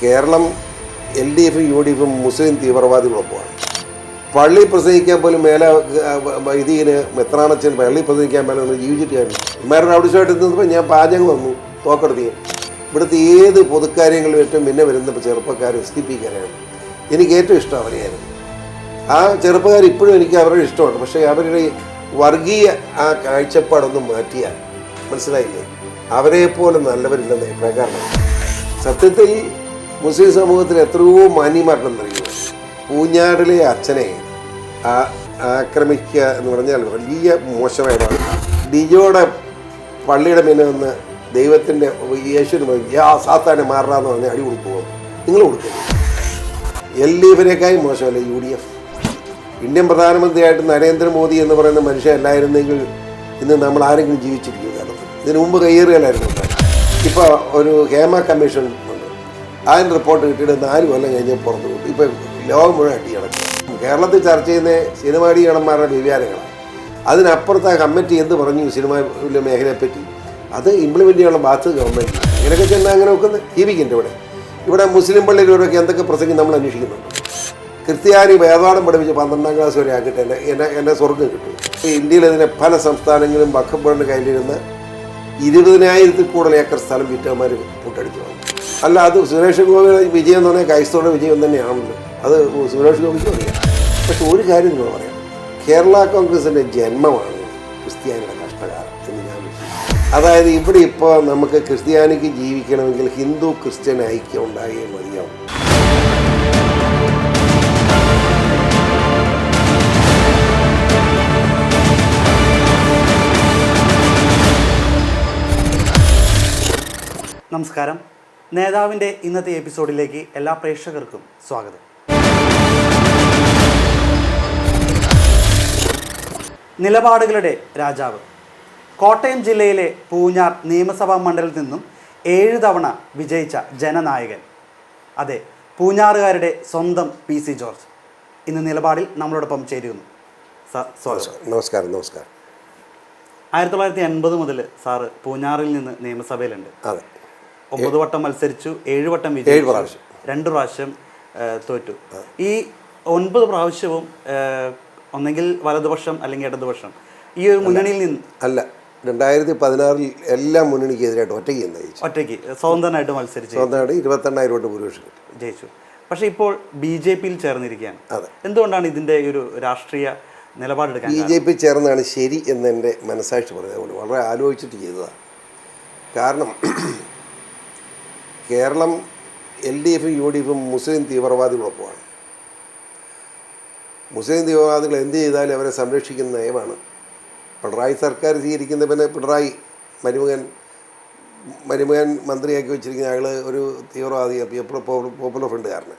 കേരളം LDF-ഉം UDF-ഉം മുസ്ലിം തീവ്രവാദികളൊപ്പമാണ്. പള്ളി പ്രസംഗിക്കാൻ പോലും മേലെ ഇതിന് മെത്രാണച്ചൻ പള്ളി പ്രസംഗിക്കാൻ മേലെ നമ്മൾ ജീവിച്ചിട്ടായിരുന്നു. ഇമാരുടെ ഔഡിഷമായിട്ട് നിന്നപ്പോൾ ഞാൻ പാചകം വന്നു തോക്കെടുത്തി. ഇവിടുത്തെ ഏത് പൊതുക്കാര്യങ്ങളും ഏറ്റവും പിന്നെ വരുന്ന ചെറുപ്പക്കാർ SDP കാരാണ്. എനിക്ക് ഏറ്റവും ഇഷ്ടം അവരെയായിരുന്നു. ആ ചെറുപ്പക്കാർ ഇപ്പോഴും എനിക്ക് അവരുടെ ഇഷ്ടമാണ്. പക്ഷേ അവരുടെ വർഗീയ ആ കാഴ്ചപ്പാടൊന്നും മാറ്റിയാൽ മനസ്സിലായില്ലേ, അവരെപ്പോലെ നല്ലവരില്ലെന്ന് പ്രകാരം. സത്യത്തിൽ മുസ്ലിം സമൂഹത്തിൽ എത്രയോ മാന്യമായിട്ടുണ്ടെന്നറിയുമോ? പൂഞ്ഞാറിലെ അച്ഛനെ ആക്രമിക്കുക എന്ന് പറഞ്ഞാൽ വലിയ മോശമായതാണ്. ഡിജോയുടെ പള്ളിയുടെ മീനെ വന്ന് ദൈവത്തിൻ്റെ യേശുവിന് സാത്താനെ മാറാന്ന് പറഞ്ഞാൽ അടി കൊടുക്കുമോ? നിങ്ങൾ കൊടുക്കരുത്. LDF-നേക്കായി മോശമല്ല UDF. ഇന്ത്യൻ പ്രധാനമന്ത്രിയായിട്ട് നരേന്ദ്രമോദി എന്ന് പറയുന്ന മനുഷ്യൻ അല്ലായിരുന്നെങ്കിൽ ഇന്ന് നമ്മൾ ആരെങ്കിലും ജീവിച്ചിരിക്കും. കാരണം ഇതിനു മുമ്പ് കയ്യേറുകയല്ലായിരുന്നു. ഇപ്പോൾ ഒരു ഹേമ കമ്മീഷൻ ഉണ്ട്. അതിന് റിപ്പോർട്ട് കിട്ടിയിട്ട് 4 കൊല്ലം കഴിഞ്ഞ് പുറത്തു വിട്ടു. ഇപ്പോൾ ലോകം മുഴുവൻ അടി കിടക്കും. കേരളത്തിൽ ചർച്ച ചെയ്യുന്ന സിനിമാടികടന്മാരുടെ വ്യവഹാരങ്ങളാണ്. അതിനപ്പുറത്ത് ആ കമ്മിറ്റി എന്ത് പറഞ്ഞു സിനിമ മേഖലയെപ്പറ്റി? അത് ഇംപ്ലിമെൻ്റ് ചെയ്യാനുള്ള ബാധ്യത ഗവൺമെൻറ്. ഇങ്ങനെയൊക്കെ ചെന്നാൽ അങ്ങനെ വെക്കുന്നത് ജീവിക്കുന്നുണ്ട്. ഇവിടെ മുസ്ലിം പള്ളിയിലൂടെയൊക്കെ എന്തൊക്കെ പ്രസംഗം നമ്മൾ അന്വേഷിക്കുന്നുണ്ട്. ക്രിസ്ത്യാനി വേദപാഠം പഠിപ്പിച്ച് 12ാം ക്ലാസ് വരെ ആക്കിയിട്ട് എൻ്റെ സ്വർഗ്ഗം കിട്ടും. ഇന്ത്യയിൽ ഇതിനെ പല സംസ്ഥാനങ്ങളിലും വഖഫ് ബോർഡിൻ്റെ കയ്യിലിരുന്ന് 20,000-ൽ കൂടുതൽ ഏക്കർ സ്ഥലം വിറ്റവന്മാർ പുട്ടടിച്ചു വന്നു. അല്ല, അത് സുരേഷ് ഗോപിയുടെ വിജയം എന്ന് പറഞ്ഞാൽ ക്രൈസ്തവരുടെ വിജയം തന്നെയാണല്ലോ. അത് സുരേഷ് ഗോപിക്ക് അറിയാം. പക്ഷെ ഒരു കാര്യം നിങ്ങൾ പറയാം, കേരള കോൺഗ്രസിൻ്റെ ജന്മമാണ് ക്രിസ്ത്യാനിയുടെ കഷ്ടകാലം എന്ന് ഞാൻ വിശ്വസിക്കുന്നു. അതായത് ഇവിടെ ഇപ്പോൾ നമുക്ക് ക്രിസ്ത്യാനിക്ക് ജീവിക്കണമെങ്കിൽ ഹിന്ദു ക്രിസ്ത്യൻ ഐക്യം ഉണ്ടായേ മതിയാവും. നമസ്കാരം. നേതാവിൻ്റെ ഇന്നത്തെ എപ്പിസോഡിലേക്ക് എല്ലാ പ്രേക്ഷകർക്കും സ്വാഗതം. നിലപാടുകളുടെ രാജാവ്. കോട്ടയം ജില്ലയിലെ പൂഞ്ഞാർ നിയമസഭാ മണ്ഡലത്തിൽ നിന്നും 7 തവണ വിജയിച്ച ജനനായകൻ. അതെ, പൂഞ്ഞാറുകാരുടെ സ്വന്തം PC ജോർജ് ഇന്ന് നിലപാടിൽ നമ്മളോടൊപ്പം ചേരുന്നു. നമസ്കാരം. നമസ്കാരം. 1980 മുതൽ സാറ് പൂഞ്ഞാറിൽ നിന്ന് നിയമസഭയിലുണ്ട്. അതെ. 9 വട്ടം മത്സരിച്ചു, 7 വട്ടം വിജയിച്ചു, 2 പ്രാവശ്യം തോറ്റു. ഈ 9 പ്രാവശ്യവും ഒന്നെങ്കിൽ വലതുപക്ഷം അല്ലെങ്കിൽ ഇടതുപക്ഷം ഈ ഒരു മുന്നണിയിൽ നിന്ന് അല്ല. 2016-ൽ എല്ലാ മുന്നണിക്കെതിരായിട്ട് ഒറ്റയ്ക്ക് സ്വതന്ത്രനായിട്ട് മത്സരിച്ചു. 28,000 വോട്ട് ഭൂരിപക്ഷം ജയിച്ചു. പക്ഷേ ഇപ്പോൾ BJP-യിൽ ചേർന്നിരിക്കുകയാണ്. എന്തുകൊണ്ടാണ് ഇതിൻ്റെ ഒരു രാഷ്ട്രീയ നിലപാടെടുക്കാൻ? BJP ചേർന്നാണ് ശരി എന്ന് എൻ്റെ മനസ്സാക്ഷി പറഞ്ഞതുകൊണ്ട് വളരെ ആലോചിച്ചിട്ട് ചെയ്തതാണ്. കാരണം കേരളം LDF-ഉം UDF-ഉം മുസ്ലിം തീവ്രവാദികളൊപ്പമാണ്. മുസ്ലിം തീവ്രവാദികൾ എന്ത് ചെയ്താലും അവരെ സംരക്ഷിക്കുന്ന നയമാണ് പിണറായി സർക്കാർ സ്വീകരിക്കുന്ന. പിന്നെ പിണറായി മരുമകൻ മന്ത്രിയാക്കി വെച്ചിരിക്കുന്ന അയാൾ ഒരു തീവ്രവാദി, പോപ്പുലർ ഫ്രണ്ടുകാരന്.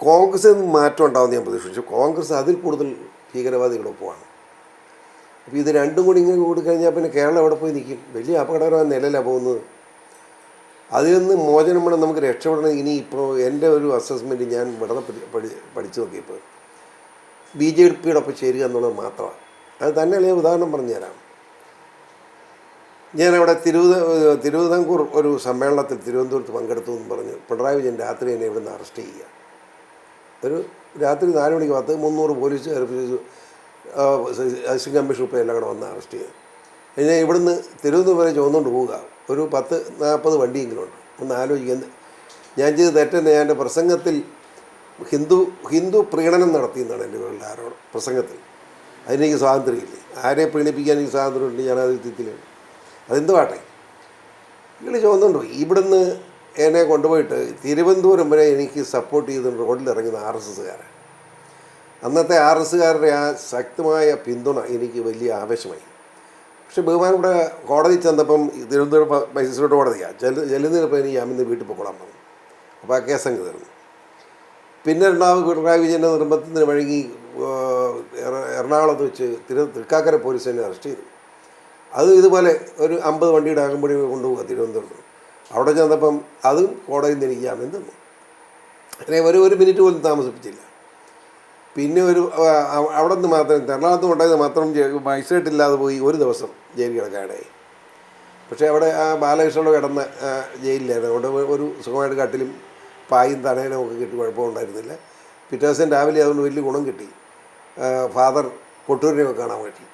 കോൺഗ്രസിൽ നിന്ന് മാറ്റം ഉണ്ടാവുമെന്ന് ഞാൻ പ്രതീക്ഷിച്ചു. കോൺഗ്രസ് അതിൽ കൂടുതൽ ഭീകരവാദികളൊപ്പമാണ്. അപ്പോൾ ഇത് രണ്ടും കൂടി ഇങ്ങനെ കൂടിക്കഴിഞ്ഞാൽ പിന്നെ കേരളം എവിടെ പോയി നിൽക്കും? വലിയ അപകടകരമായ നിലയിലാണ് പോകുന്നത്. അതിൽ നിന്ന് മോചനം വേണം നമുക്ക് രക്ഷപ്പെടണം. ഇനി ഇപ്പോൾ എൻ്റെ ഒരു അസസ്മെൻറ്റ് ഞാൻ വളരെ പഠിച്ചു നോക്കിയപ്പോൾ BJP-യോടൊപ്പം ചേരുക എന്നുള്ളത് മാത്രമാണ്. അത് തന്നെയല്ല. ഞാൻ ഉദാഹരണം പറഞ്ഞുതരാം. ഞാനവിടെ തിരുവിതാംകൂർ ഒരു സമ്മേളനത്തിൽ തിരുവനന്തപുരത്ത് പങ്കെടുത്തു എന്ന് പറഞ്ഞ് പിണറായി വിജയൻ രാത്രി എന്നെ ഇവിടെ നിന്ന് അറസ്റ്റ് ചെയ്യുക. ഒരു രാത്രി 4 മണിക്ക് 300 പോലീസ് അസിസ്റ്റന്റ് കമ്മീഷൻ ഇപ്പോൾ എല്ലാം കൂടെ വന്ന് അറസ്റ്റ് ചെയ്തു. കഴിഞ്ഞാൽ ഇവിടുന്ന് തിരുവനന്തപുരം വരെ ചുവന്നുകൊണ്ട് പോവുക. ഒരു 10-40 വണ്ടിയെങ്കിലും ഉണ്ട്. ഒന്ന് ആലോചിക്കുന്നത് ഞാൻ ചെയ്ത് തെറ്റെന്നെ. ഞാൻ എൻ്റെ പ്രസംഗത്തിൽ ഹിന്ദു പ്രീണനം നടത്തിയെന്നാണ് എൻ്റെ പേരുടെ ആരോടും പ്രസംഗത്തിൽ. അതിനെനിക്ക് സ്വാതന്ത്ര്യമില്ലേ? ആരെ പ്രീണിപ്പിക്കാൻ എനിക്ക് സ്വാതന്ത്ര്യമുണ്ട്? ഞാനത് തിത്തിലാണ്. അതെന്തുവാട്ടെ, നിങ്ങൾ ചുവന്നുകൊണ്ട് പോയി. ഇവിടുന്ന് എന്നെ കൊണ്ടുപോയിട്ട് തിരുവനന്തപുരം വരെ എനിക്ക് സപ്പോർട്ട് ചെയ്ത് റോഡിലിറങ്ങുന്ന RSSകാരാണ്. അന്നത്തെ RSSകാരുടെ ആ ശക്തമായ പിന്തുണ എനിക്ക് വലിയ ആവേശമായി. പക്ഷെ ബഹുമാനപ്പെട്ട കോടതി ചെന്നപ്പം തിരുവനന്തപുരം മജിസ്ട്രേറ്റ് കോടതിയാണ് ചെല്ലുന്നതിനപ്പോൾ എനിക്ക് ജാമ്യത്തിന് വീട്ടിൽ പോയിക്കൊള്ളാൻ പറഞ്ഞു. അപ്പോൾ ആ കേസങ്ങ് തീർന്നു. പിന്നെ രണ്ടാമത് പിണറായി വിജയൻ്റെ നിർബന്ധത്തിന് വഴങ്ങി എറണാകുളത്ത് വെച്ച് തൃക്കാക്കര പോലീസ് തന്നെ അറസ്റ്റ് ചെയ്തു. അത് ഇതുപോലെ ഒരു 50 വണ്ടിയുടെ ആകുമ്പടി കൊണ്ടുപോകുക തിരുവനന്തപുരത്ത്. അവിടെ ചെന്നപ്പം അതും കോടതിയിൽ നിന്ന് എനിക്ക് ജാമ്യം തന്നു. അങ്ങനെ ഒരു മിനിറ്റ് പോലും താമസിപ്പിച്ചില്ല. പിന്നെ അവിടെ നിന്ന് മാത്രം എറണാകുളത്ത് ഉണ്ടായത് മാത്രം മജിസ്ട്രേറ്റ് ഇല്ലാതെ പോയി 1 ദിവസം ജയിലിൽ കിടക്കാനായി. പക്ഷേ അവിടെ ആ ബാലകൃഷ്ണനോട് കിടന്ന ജയിലിലായിരുന്നു. അവിടെ ഒരു സുഖമായിട്ട് കട്ടിലും പായും തണേനും ഒക്കെ കിട്ടി, കുഴപ്പമുണ്ടായിരുന്നില്ല. പിറ്റേ ദിവസം രാവിലെ അതുകൊണ്ട് വലിയ ഗുണം കിട്ടി. ഫാദർ കൊട്ടൂരിനെ കാണാൻ പറ്റി.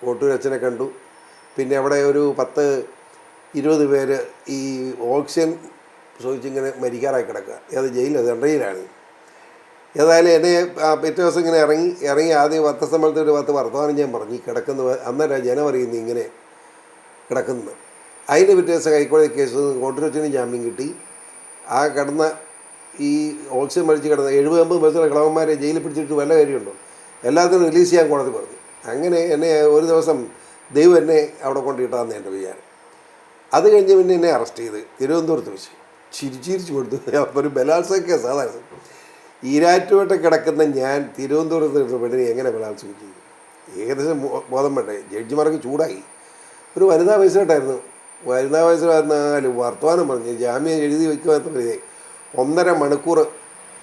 കൊട്ടൂർ അച്ഛനെ കണ്ടു. പിന്നെ അവിടെ ഒരു 10-20 പേര് ഈ ഓക്സിജൻ ചോദിച്ചിങ്ങനെ മരിക്കാറായി കിടക്കുക. അത് ജയിലിൽ സെൻട്രയിലാണ്. ഏതായാലും എന്നെ പിറ്റേ ദിവസം ഇങ്ങനെ ഇറങ്ങി ആദ്യം പത്രസമ്മേളനത്തിൽ ഒരു 10 വർത്തമാനം ഞാൻ പറഞ്ഞു കിടക്കുന്നത്. അന്നേരം ജനം അറിയുന്നത് ഇങ്ങനെ കിടക്കുന്നത്. അതിന് പിറ്റേ ദിവസം ഹൈക്കോടതി കേസ് കോട്ടൂരച്ചന് ജാമ്യം കിട്ടി. ആ കിടന്ന ഈ ഓക്സിജൻ മരിച്ച് കിടന്ന 70-80 വയസ്സുള്ള കിളവന്മാരെ ജയിലിൽ പിടിച്ചിട്ട് വല്ല കാര്യമുണ്ടോ? എല്ലാത്തിനും റിലീസ് ചെയ്യാൻ കോടതി പറഞ്ഞു. അങ്ങനെ എന്നെ ഒരു ദിവസം ദൈവം എന്നെ അവിടെ കൊണ്ടിട്ടാന്ന് എൻ്റെ വിചാരം. അത് കഴിഞ്ഞ് പിന്നെ എന്നെ അറസ്റ്റ് ചെയ്ത് തിരുവനന്തപുരത്ത് വെച്ച് ചിരിച്ചിരിച്ചു കൊടുത്തു. അപ്പോൾ ഒരു ബലാത്സംഗ കേസ്. അതായത് ഈരാറ്റുപേട്ട കിടക്കുന്ന ഞാൻ തിരുവനന്തപുരത്ത് എടുത്ത പെണ്ണിനെ എങ്ങനെ ബലാത്സംഗം ചെയ്തു? ഏകദേശം ബോധം വേണ്ടേ? ജഡ്ജിമാർക്ക് ചൂടായി. ഒരു വനിതാ വയസ്സായിട്ടായിരുന്നു. വനിതാ വയസ്സായിരുന്നാലും വർത്തമാനം പറഞ്ഞ് ജാമ്യം എഴുതി വയ്ക്കുവാൻ 1.5 മണിക്കൂർ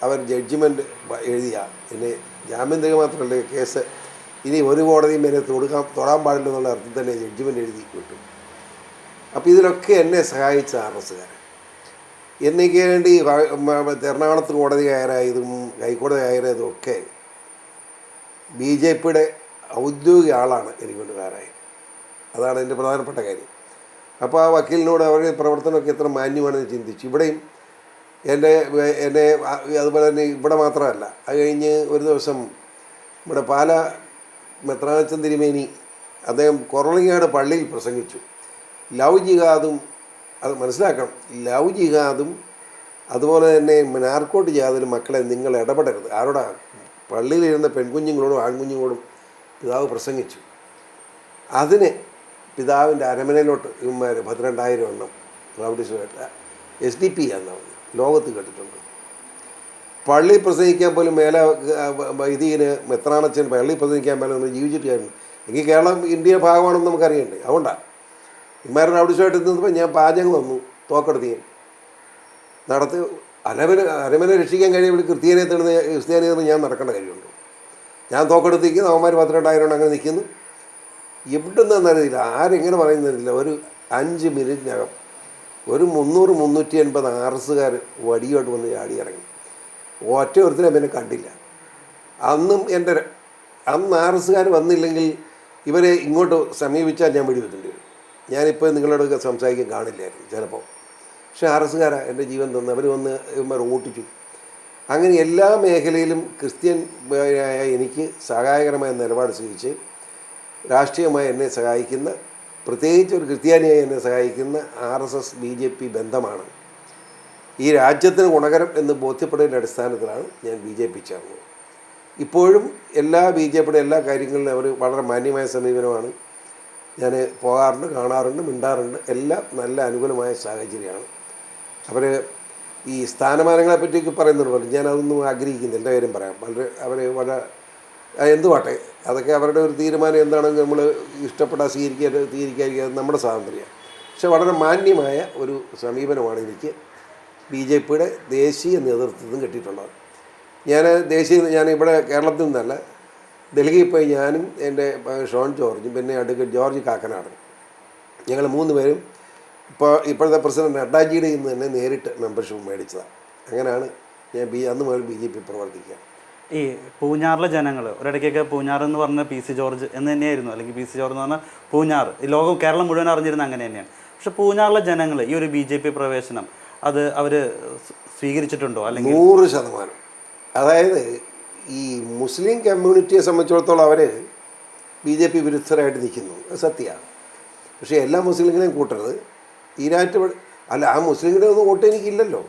അവർ ജഡ്ജിമെൻറ്റ് എഴുതിയ എന്നെ ജാമ്യം തരിക മാത്രമല്ല കേസ് ഇനി ഒരു കോടതിയും എന്നെ തൊടാൻ പാടില്ല എന്നുള്ള അർത്ഥത്തിൽ തന്നെ ജഡ്ജിമെൻറ്റ് എഴുതി വിട്ടു. അപ്പോൾ ഇതിലൊക്കെ എന്നെ സഹായിച്ച RSകാരൻ. എന്നേക്ക് വേണ്ടി എറണാകുളത്ത് കോടതി കയറായതും ഹൈക്കോടതി കയറിയതും ഒക്കെ BJPയുടെ ഔദ്യോഗിക ആളാണ് എനിക്ക് കൊണ്ട് കയറായത്. അതാണ് എൻ്റെ പ്രധാനപ്പെട്ട കാര്യം. അപ്പോൾ ആ വക്കീലിനോട് അവരുടെ പ്രവർത്തനമൊക്കെ എത്ര മാന്യമാണെന്ന് ചിന്തിച്ചു. ഇവിടെയും എന്നെ അതുപോലെ തന്നെ ഇവിടെ മാത്രമല്ല, അത് കഴിഞ്ഞ് ഒരു ദിവസം ഇവിടെ പാലാ മെത്രാനച്ചൻ തിരുമേനി അദ്ദേഹം കൊറളങ്ങാട് പള്ളിയിൽ പ്രസംഗിച്ചു. ലവ് ജിഹാദും അത് മനസ്സിലാക്കണം, ലവ് ജിഹാദും അതുപോലെ തന്നെ നാർക്കോട്ട് ജിഹാദിലും മക്കളെ നിങ്ങൾ ഇടപെടരുത്. ആരോടാ? പള്ളിയിലിരുന്ന പെൺകുഞ്ഞുങ്ങളോടും ആൺകുഞ്ഞുങ്ങളോടും പിതാവ് പ്രസംഗിച്ചു. അതിന് പിതാവിൻ്റെ അരമനയിലോട്ട് ഇവന്മാർ 12,000 എണ്ണം റൗഡീസുമായിട്ട് SDP എന്നാണ് ലോകത്ത് കേട്ടിട്ടുണ്ട്. പള്ളി പ്രസംഗിക്കാൻ പോലും മേലെ ഇതിന് മെത്രാനച്ചൻ പള്ളി പ്രസംഗിക്കാൻ മേലെ ഒന്ന് ജീവിച്ചിട്ടായിരുന്നു. എങ്കിൽ കേരളം ഇന്ത്യയുടെ ഭാഗമാണെന്ന് നമുക്കറിയണ്ടേ? അതുകൊണ്ടാണ് ഇമാരുടെ റൗഡീസുമായിട്ട് നിന്നപ്പോൾ ഞാൻ പാചകം വന്നു തോക്കെടുത്ത് ഞാൻ നടത്തി അരമന രക്ഷിക്കാൻ കഴിയും. ക്രിസ്ത്യാനിയെന്ന് ഞാൻ നടക്കേണ്ട കാര്യമുണ്ട്. ഞാൻ തോക്കെടുത്തിരിക്കുന്നു. അവന്മാർ 12,000 എണ്ണം അങ്ങനെ നിൽക്കുന്നു. എവിടെ നിന്നറിയില്ല, ആരെങ്ങനെ പറയുന്നില്ല. ഒരു 5 മിനിറ്റിനകം ഒരു 300-380 RSകാർ വടിയോട്ട് വന്ന് ചാടി ഇറങ്ങി. ഒറ്റ ഒരുത്തിനെ പിന്നെ കണ്ടില്ല. അന്ന് RSകാർ വന്നില്ലെങ്കിൽ ഇവരെ ഇങ്ങോട്ട് സമീപിച്ചാൽ ഞാൻ വെടിവെക്കേണ്ടി വരും. ഞാനിപ്പോൾ നിങ്ങളോടൊക്കെ സംസാരിക്കാൻ കാണില്ലായിരുന്നു ചിലപ്പോൾ. പക്ഷേ RSകാരാണ് എൻ്റെ ജീവൻ തന്ന്. അവർ വന്ന് ഇവന്മാർ ഓട്ടിച്ചു. അങ്ങനെ എല്ലാ മേഖലയിലും ക്രിസ്ത്യൻ എനിക്ക് സഹായകരമായ നിലപാട് സ്വീകരിച്ച് രാഷ്ട്രീയമായി എന്നെ സഹായിക്കുന്ന, പ്രത്യേകിച്ച് ഒരു ക്രിസ്ത്യാനിയായി എന്നെ സഹായിക്കുന്ന RSS BJP ബന്ധമാണ് ഈ രാജ്യത്തിന് ഗുണകരം എന്ന് ബോധ്യപ്പെടുന്നതിൻ്റെ അടിസ്ഥാനത്തിലാണ് ഞാൻ BJP ചേർന്നത്. ഇപ്പോഴും എല്ലാ BJPയുടെ എല്ലാ കാര്യങ്ങളിലും അവർ വളരെ മാന്യമായ സമീപനമാണ്. ഞാൻ പോകാറുണ്ട്, കാണാറുണ്ട്, മിണ്ടാറുണ്ട്. എല്ലാം നല്ല അനുകൂലമായ സാഹചര്യമാണ്. അവർ ഈ സ്ഥാനമാനങ്ങളെ പറ്റിയൊക്കെ പറയുന്നുണ്ട് പോലെ ഞാനതൊന്നും ആഗ്രഹിക്കുന്നില്ല. എൻ്റെ കാര്യം പറയാം. വളരെ എന്തുവാട്ടെ, അതൊക്കെ അവരുടെ ഒരു തീരുമാനം എന്താണെങ്കിൽ നമ്മൾ ഇഷ്ടപ്പെട്ടാൽ സ്വീകരിക്കാതിരിക്കുക നമ്മുടെ സ്വാതന്ത്ര്യം. പക്ഷെ വളരെ മാന്യമായ ഒരു സമീപനമാണ് എനിക്ക് BJPയുടെ ദേശീയ നേതൃത്വത്തിൽ കിട്ടിയിട്ടുള്ളത്. ഞാൻ ഇവിടെ കേരളത്തിൽ നിന്നല്ല, ഡൽഹിയിൽ പോയി ഞാനും എൻ്റെ ഷോൺ ജോർജും പിന്നെ അഡ്വക്കേറ്റ് ജോർജ് കാക്കനാട്, ഞങ്ങൾ 3 പേരും ഇപ്പോഴത്തെ പ്രസിഡന്റ് നഡ്ഡാജിയുടെ നിന്ന് തന്നെ നേരിട്ട് മെമ്പർഷിപ്പ് മേടിച്ചതാണ്. അങ്ങനെയാണ് ഞാൻ അന്ന് മുതൽ BJP പ്രവർത്തിക്കുക. ഈ പൂഞ്ഞാറിലെ ജനങ്ങൾ ഒരിടയ്ക്കൊക്കെ പൂഞ്ഞാർ എന്ന് പറഞ്ഞ PC ജോർജ് എന്ന് തന്നെയായിരുന്നു, അല്ലെങ്കിൽ PC ജോർജ് എന്ന് പറഞ്ഞാൽ പൂഞ്ഞാർ, ഈ ലോകം കേരളം മുഴുവൻ അറിഞ്ഞിരുന്ന അങ്ങനെ തന്നെയാണ്. പക്ഷെ പൂഞ്ഞാറിലെ ജനങ്ങൾ ഈ ഒരു BJP പ്രവേശനം അത് അവർ സ്വീകരിച്ചിട്ടുണ്ടോ? അല്ലെങ്കിൽ 100%. അതായത് ഈ മുസ്ലിം കമ്മ്യൂണിറ്റിയെ സംബന്ധിച്ചിടത്തോളം അവർ BJP വിരുദ്ധരായിട്ട് നിൽക്കുന്നു, സത്യമാണ്. പക്ഷേ എല്ലാ മുസ്ലിങ്ങളെയും കൂട്ടരുത്. അല്ല, ആ മുസ്ലിങ്ങളെ ഒന്നും വോട്ട് എനിക്കില്ലല്ലോ.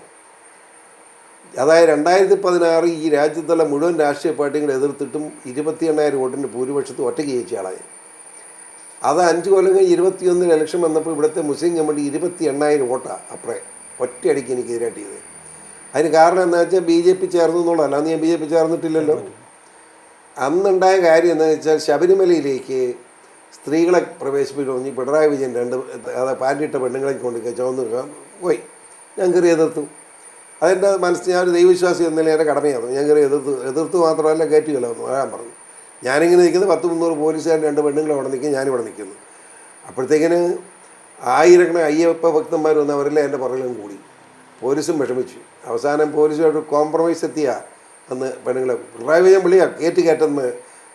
അതായത് 2016 ഈ രാജ്യത്തുള്ള മുഴുവൻ രാഷ്ട്രീയ പാർട്ടികളെ എതിർത്തിട്ടും 28,000 വോട്ടിൻ്റെ ഭൂരിപക്ഷത്തിൽ ഒറ്റയ്ക്ക് ജയിച്ച ആളായി. അത് 5 കൊല്ലം കഴിഞ്ഞ് 21 ഇലക്ഷൻ വന്നപ്പോൾ ഇവിടുത്തെ മുസ്ലിം കമ്മ്യൂണിറ്റി 28,000 വോട്ടാണ് അപ്പറേ ഒറ്റയടിക്ക് എനിക്കെതിരായിട്ട് ചെയ്തത്. അതിന് കാരണം എന്താ വെച്ചാൽ BJP ചേർന്നു എന്നുള്ളതല്ല. അന്ന് ഞാൻ BJP ചേർന്നിട്ടില്ലല്ലോ. അന്നുണ്ടായ കാര്യം എന്താണെന്ന് വെച്ചാൽ ശബരിമലയിലേക്ക് സ്ത്രീകളെ പ്രവേശിപ്പിക്കണമെങ്കിൽ പിണറായി വിജയൻ 2 പാൻറ്റിട്ട പെണ്ണുങ്ങളെ കൊണ്ട് ചുവന്ന് പോയി. ഞാൻ കയറി എതിർത്തു. അതെൻ്റെ മനസ്സിൽ ഞാൻ ഒരു ദൈവവിശ്വാസി എന്നതിൽ എൻ്റെ കടമയാണ്. ഞാൻ കയറി എതിർത്ത് മാത്രമല്ല കയറ്റുകയല്ലോ വരാൻ പറഞ്ഞു. ഞാനിങ്ങനെ നിൽക്കുന്നത് 100-300 പോലീസുകാരൻ 2 പെണ്ണുങ്ങൾ അവിടെ നിൽക്കും, ഞാനിവിടെ നിൽക്കുന്നു. അപ്പോഴത്തേക്കിന് ആയിരക്കണക്കിന് അയ്യപ്പ ഭക്തന്മാർ വന്ന് അവരെല്ലാം എൻ്റെ പുറകിലും കൂടി. പോലീസും വിഷമിച്ചു. അവസാനം പോലീസുമായിട്ട് കോംപ്രമൈസ് എത്തിയ അന്ന് പെണ്ണുങ്ങളെ പിണറായി വിജയൻ വിളിയാ കയറ്റെന്ന്.